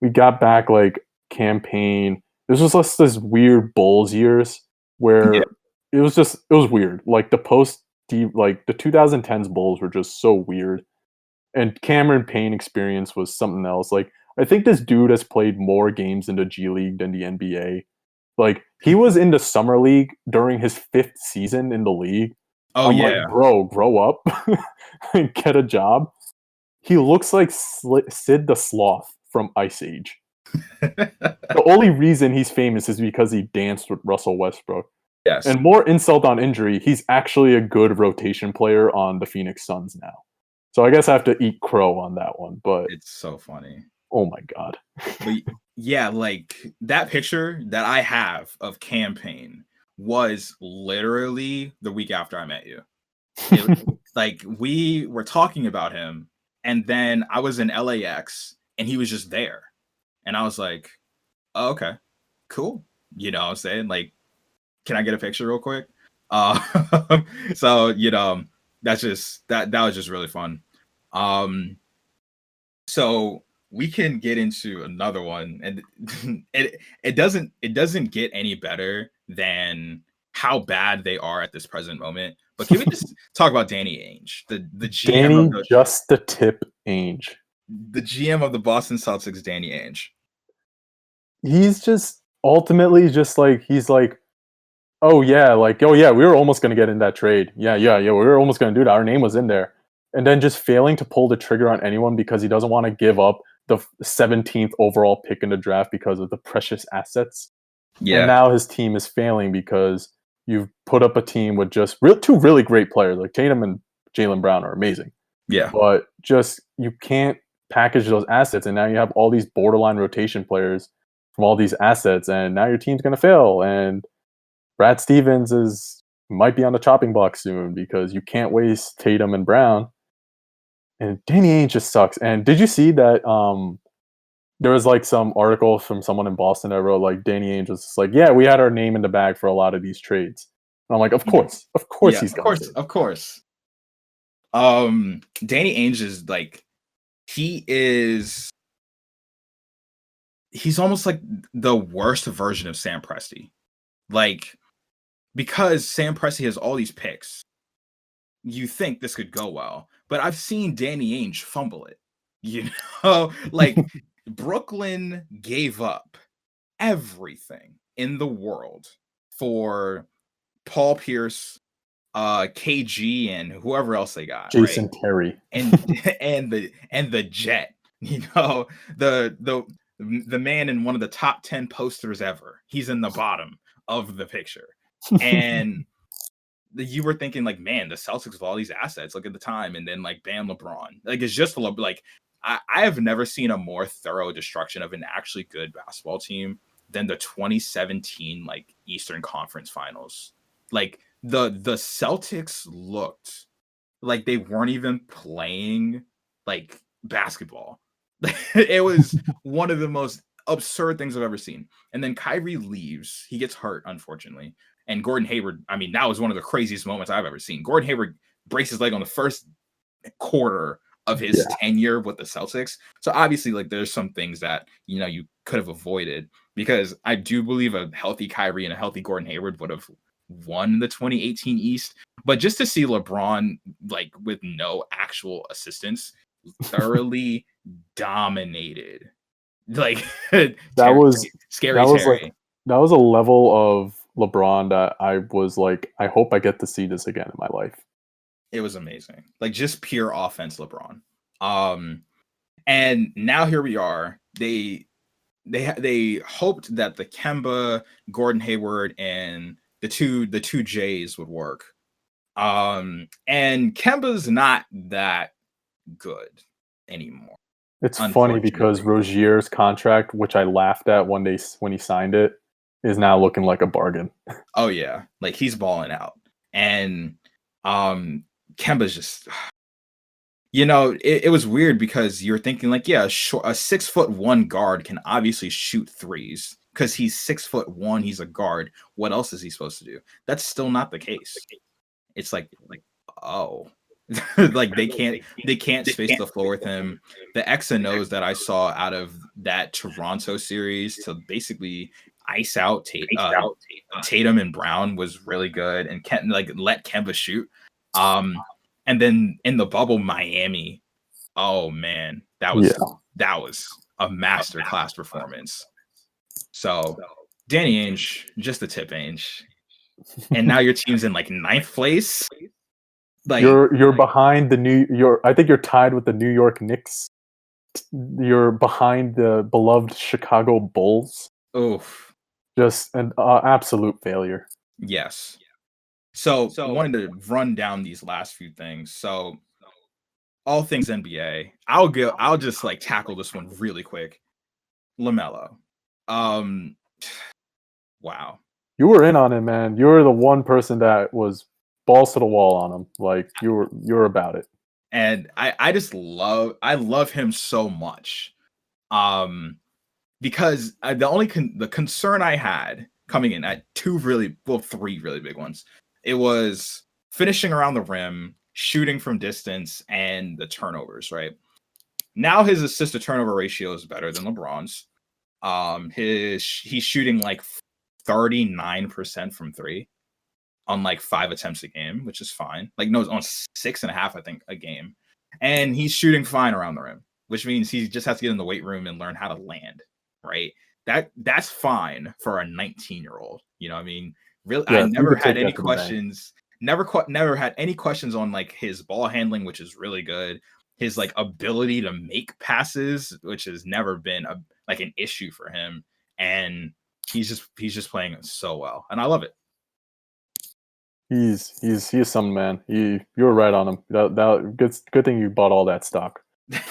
We got back like campaign. This was just this weird Bulls years where it was weird. Like the like the 2010s Bulls were just so weird. And Cameron Payne experience was something else. Like I think this dude has played more games in the G League than the NBA. Like he was in the summer league during his 5th season in the league. Oh I'm yeah, like, bro, grow up and get a job. He looks like Sid the Sloth from Ice Age. The only reason he's famous is because he danced with Russell Westbrook. yes. And more insult on injury, he's actually a good rotation player on the Phoenix Suns now. So I guess I have to eat crow on that one. But it's so funny. Oh my god. But yeah, like that picture that I have of Campaign was literally the week after I met you. Like we were talking about him, and then I was in LAX and he was just there. And I was like, oh, okay, cool. You know what I'm saying? Like, can I get a picture real quick? So, that's just that was just really fun. So we can get into another one, and it doesn't get any better than how bad they are at this present moment. But can we just talk about Danny Ainge, the GM Danny just the tip Ainge, the GM of the Boston Celtics, Danny Ainge. He's just ultimately just like he's like, oh yeah, we were almost gonna get in that trade. Yeah, we were almost gonna do that. Our name was in there, and then just failing to pull the trigger on anyone because he doesn't want to give up the 17th overall pick in the draft because of the precious assets. Yeah. And now his team is failing because you've put up a team with just two really great players. Like Tatum and Jaylen Brown are amazing. Yeah. But just you can't package those assets, and now you have all these borderline rotation players from all these assets, and now your team's going to fail. And Brad Stevens is might be on the chopping block soon because you can't waste Tatum and Brown. And Danny Ainge just sucks. And did you see that? There was like some article from someone in Boston that wrote like Danny Ainge was just like, yeah, we had our name in the bag for a lot of these trades. And I'm like, Mhm. of course Yeah, he's going to. of course. Danny Ainge is like he is he's almost like the worst version of Sam Presti. Like because Sam Presti has all these picks, you think this could go well. But I've seen Danny Ainge fumble it. You know, like Brooklyn gave up everything in the world for Paul Pierce, KG, and whoever else they got, right? Jason Terry. And and the Jet, you know, the man in one of the top 10 posters ever. He's in the bottom of the picture. And you were thinking like, man, the Celtics with all these assets, look at the time, and then like bam, LeBron. Like it's just like I have never seen a more thorough destruction of an actually good basketball team than the 2017 like Eastern Conference Finals. Like the Celtics looked like they weren't even playing like basketball. It was one of the most absurd things I've ever seen. And then Kyrie leaves. He gets hurt, unfortunately. And Gordon Hayward, I mean, that was one of the craziest moments I've ever seen. Gordon Hayward breaks his leg on the first quarter of his Yeah. tenure with the Celtics. So obviously, like, there's some things that, you know, you could have avoided because I do believe a healthy Kyrie and a healthy Gordon Hayward would have won the 2018 East. But just to see LeBron, like, with no actual assistance, thoroughly dominated. Like, That was Scary that was like Terry. that was a level of LeBron that I was like, I hope I get to see this again in my life. It was amazing. Like, just pure offense LeBron. And now here we are. They hoped that the Kemba, Gordon Hayward, and the two J's would work. And Kemba's not that good anymore, It's funny because unfortunately. Rozier's contract, which I laughed at when he signed it, is now looking like a bargain. Oh yeah, like he's balling out, and um, Kemba's just, you know, it was weird because you're thinking like, yeah, a 6'1" guard can obviously shoot threes because he's 6'1", he's a guard. What else is he supposed to do? That's still not the case. It's like, oh, like they can't space the floor with him. The X and O's that I saw out of that Toronto series to basically ice out Tatum and Brown was really good, and like let Kemba shoot. And then in the bubble, Miami. Oh man, that Yeah. was a masterclass performance. So Danny Ainge, just the tip Ainge, and now your team's in like ninth place. Like, You're behind I think you're tied with the New York Knicks. You're behind the beloved Chicago Bulls. oof, Just an absolute failure. yes. So wanted to run down these last few things. So all things NBA. I'll just like tackle this one really quick. LaMelo. Um, wow. You were in on it, man. You were the one person that was balls to the wall on him. Like you were about it. And I just love him so much. Because the concern I had coming in at three really big ones. It was finishing around the rim, shooting from distance, and the turnovers, right? Now his assist to turnover ratio is better than LeBron's. He's shooting like 39% from three on like 5 attempts a game, which is fine. Like no, on 6.5, I think, a game. And he's shooting fine around the rim, which means he just has to get in the weight room and learn how to land, right? That's fine for a 19-year-old. You know what I mean? Really, I Yeah, you never could had take any that to the bank. questions. Never had any questions on like his ball handling, which is really good. His like ability to make passes, which has never been like an issue for him. And he's just playing so well. And I love it. He's some man. You were right on him. That good thing you bought all that stock.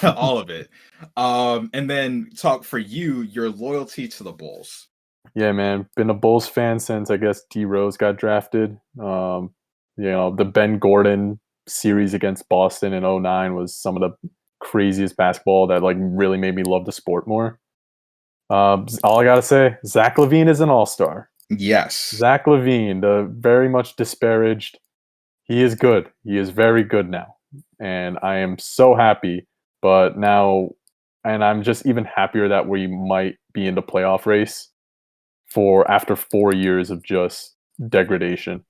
All of it. And then talk for you, your loyalty to the Bulls. Yeah, man. Been a Bulls fan since I guess D Rose got drafted. The Ben Gordon series against Boston in '09 was some of the craziest basketball that like really made me love the sport more. All I gotta say, Zach LaVine is an all-star. Yes. Zach LaVine, the very much disparaged, he is good. He is very good now, and I am so happy. But now, and I'm just even happier that we might be in the playoff race for after 4 years of just degradation.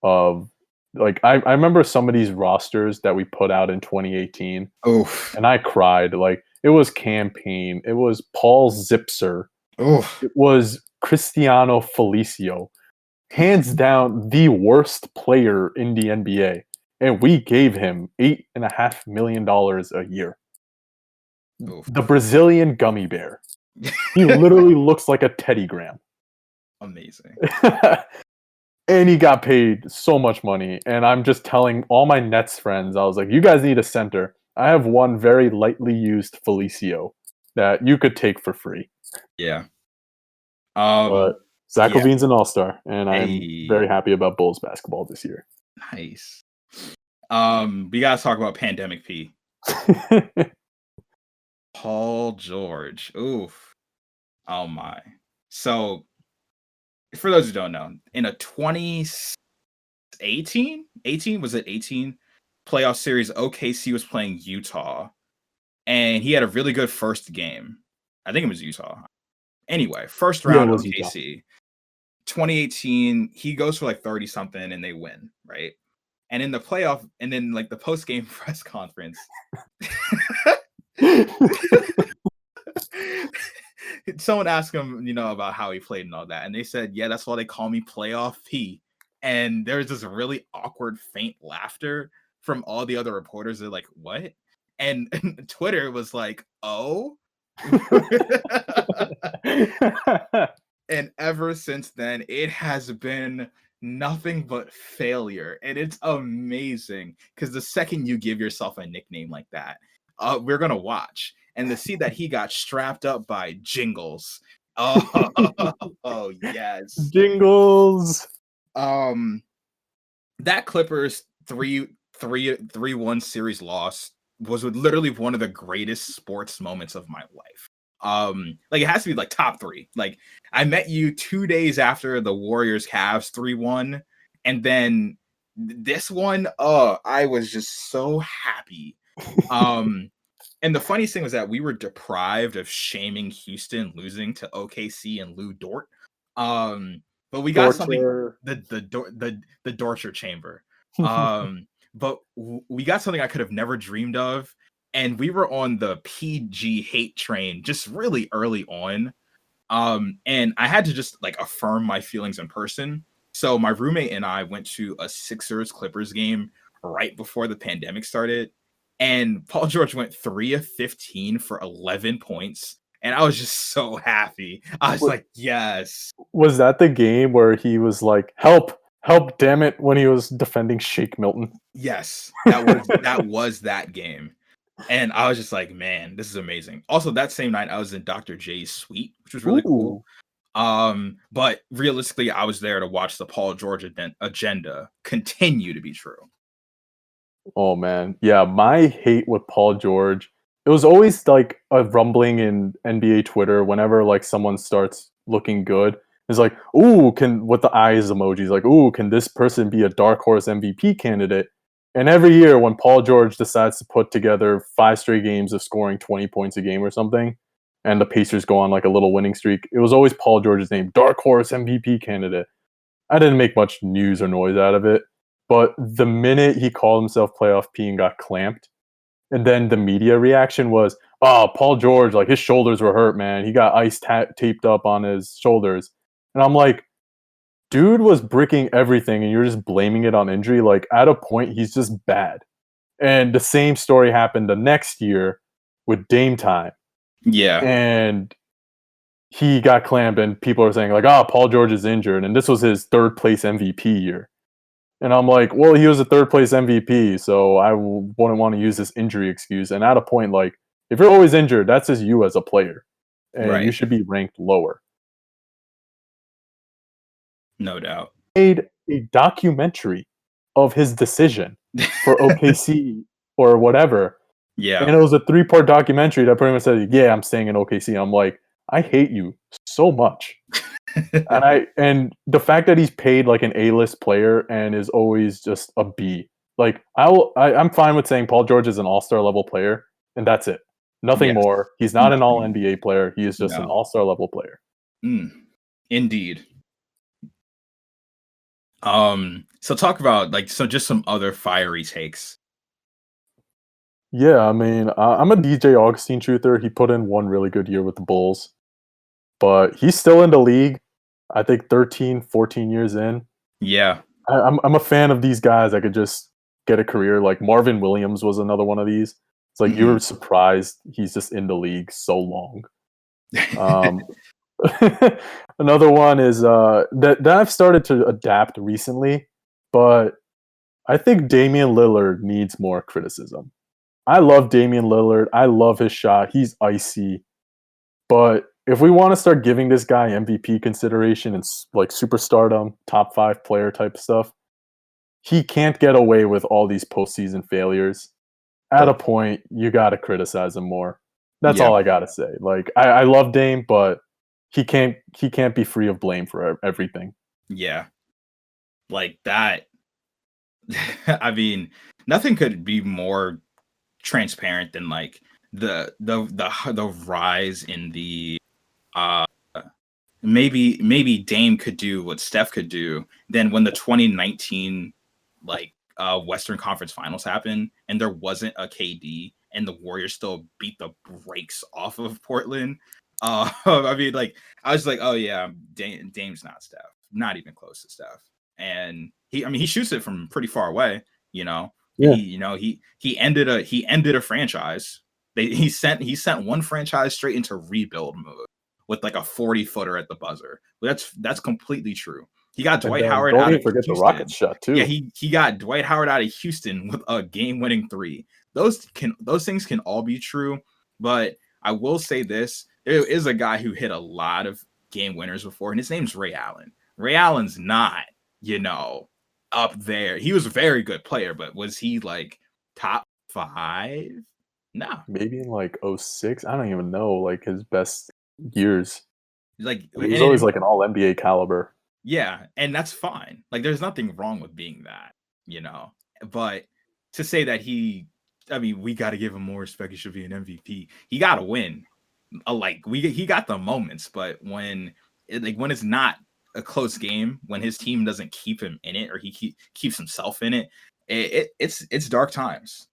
Of like, I remember some of these rosters that we put out in 2018, Oof. and I cried. Like it was Campaign, it was Paul Zipser, Oof. it was Cristiano Felicio, hands down the worst player in the NBA, and we gave him $8.5 million a year. Oof. The Brazilian gummy bear. He literally looks like a Teddy Graham. Amazing. And he got paid so much money. And I'm just telling all my Nets friends, I was like, you guys need a center. I have one very lightly used Felicio that you could take for free. Yeah. But Zach Yeah. LaVine's an all-star, and I'm Hey. very happy about Bulls basketball this year. Nice. We gotta talk about Pandemic P. Paul George. Oof. Oh my. So for those who don't know, in a 2018, 18 was it 18 playoff series, OKC was playing Utah, and he had a really good first game. I think it was Utah. Anyway, first Yeah, it round was Utah. OKC. 2018, he goes for like 30 something and they win, right? And in the playoff, and then like the post game press conference, someone asked him, about how he played and all that, and they said, "Yeah, that's why they call me Playoff P." And there's this really awkward, faint laughter from all the other reporters. They're like, "What?" And Twitter was like, "Oh." And ever since then, it has been nothing but failure. And it's amazing because the second you give yourself a nickname like that, we're going to watch. And to see that he got strapped up by Jingles. Oh, oh yes. Jingles. That Clippers 3-1 series loss was literally one of the greatest sports moments of my life. Like it has to be like top 3. Like I met you 2 days after the Warriors Cavs 3-1, and then this one, I was just so happy. And the funniest thing was that we were deprived of shaming Houston losing to OKC and Lou Dort. But we got something, Torture. the torture chamber. But we got something I could have never dreamed of, and we were on the PG hate train just really early on. And I had to just like affirm my feelings in person. So my roommate and I went to a Sixers Clippers game right before the pandemic started, and Paul George went 3 of 15 for 11 points. And I was just so happy. I was like, yes. Was that the game where he was like, "Help, help, damn it," when he was defending Shake Milton? Yes. That was that game. And I was just like, man, this is amazing. Also, that same night I was in Dr. J's suite, which was really cool. Ooh. But realistically, I was there to watch the Paul George agenda continue to be true. Oh man, yeah. My hate with Paul George, it was always like a rumbling in NBA Twitter whenever like someone starts looking good. It's like, ooh, can with the eyes emojis, like, ooh, can this person be a dark horse MVP candidate? And every year when Paul George decides to put together 5 straight games of scoring 20 points a game or something, and the Pacers go on like a little winning streak, it was always Paul George's name, dark horse MVP candidate. I didn't make much news or noise out of it. But the minute he called himself Playoff P and got clamped, and then the media reaction was, "Oh, Paul George, like his shoulders were hurt, man. He got ice taped up on his shoulders." And I'm like, dude was bricking everything, and you're just blaming it on injury. Like at a point, he's just bad. And the same story happened the next year with Dame Time, Yeah. and he got clamped, and people are saying like, "Oh, Paul George is injured," and this was his third place MVP year. And I'm like, well, he was a third place MVP, so I wouldn't want to use this injury excuse. And at a point, like, if you're always injured, that's just you as a player, and you Right. should be ranked lower. No doubt. Made a documentary of his decision for OKC or whatever, Yeah. and it was a 3-part documentary that pretty much said, "Yeah, I'm staying in OKC." I'm like, I hate you so much. And the fact that he's paid like an A-list player and is always just a B. Like I'm fine with saying Paul George is an all-star level player, and that's it. Nothing Yes. more. He's not an all Nothing. NBA player. He is just an No. all-star level player. Indeed. So talk about just some other fiery takes. Yeah, I mean, I'm a DJ Augustine truther. He put in one really good year with the Bulls, but he's still in the league. I think 13, 14 years in. Yeah. I'm a fan of these guys that could just get a career. Like Marvin Williams was another one of these. It's like you Mhm. were surprised he's just in the league so long. Um, another one is that I've started to adapt recently, but I think Damian Lillard needs more criticism. I love Damian Lillard. I love his shot. He's icy. But if we want to start giving this guy MVP consideration and like superstardom, top 5 player type stuff, he can't get away with all these postseason failures. At True. a point, you got to criticize him more. That's Yeah. all I got to say. Like I love Dame, but he can't be free of blame for everything. Yeah. Like that. I mean, nothing could be more transparent than like the rise in the uh maybe Dame could do what Steph could do. Then when the 2019 Western Conference Finals happened and there wasn't a KD and the Warriors still beat the brakes off of Portland. I mean, like I was like, oh yeah, Dame's not Steph, not even close to Steph, and he shoots it from pretty far away, and Yeah. he ended a franchise. He sent one franchise straight into rebuild mode with like a 40-footer at the buzzer. That's completely true. He got And Dwight then Howard don't out even of forget the Rockets Houston. shot Yeah, too. he got Dwight Howard out of Houston with a game-winning 3. Those things can all be true, but I will say this: there is a guy who hit a lot of game winners before, and his name's Ray Allen. Ray Allen's not, up there. He was a very good player, but was he like top 5? No. Maybe in like '06. I don't even know like his best years. Like, But he was always like an all NBA caliber. yeah, and that's fine. Like, there's nothing wrong with being that, But to say that we got to give him more respect. He should be an MVP. He got to win. He got the moments, but when it's not a close game, when his team doesn't keep him in it or he keeps himself in it, it's dark times.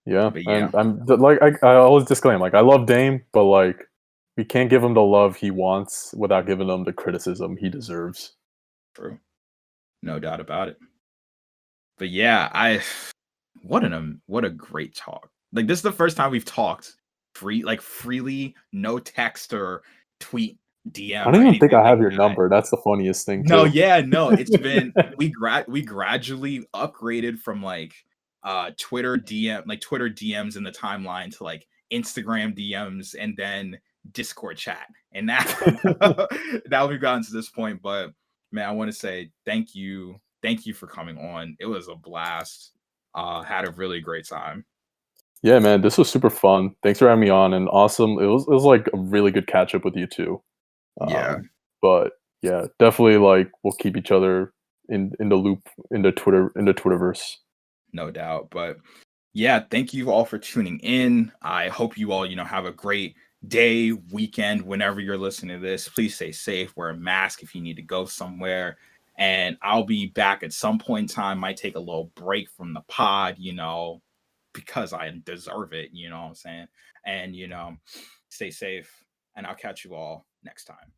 Yeah, But yeah, and like I always disclaim like I love Dame, but like we can't give him the love he wants without giving him the criticism he deserves. true, no doubt about it. But yeah, what a great talk. Like this is the first time we've talked freely, no text or tweet, I DM or don't even think anything I like have your that. number. That's the funniest thing No, too. yeah, no. It's been we gradually upgraded from Twitter DMs in the timeline to like Instagram DMs and then Discord chat. And now now we've gotten to this point. But man, I want to say thank you. Thank you for coming on. It was a blast. Had a really great time. Yeah, man, this was super fun. Thanks for having me on, and awesome. It was like a really good catch up with you too. Yeah, But yeah, definitely like we'll keep each other in the loop in the Twitterverse. no doubt. But yeah, thank you all for tuning in. I hope you all, have a great day, weekend, whenever you're listening to this. Please stay safe, wear a mask if you need to go somewhere. And I'll be back at some point in time. Might take a little break from the pod, because I deserve it, you know what I'm saying? And, stay safe. And I'll catch you all next time.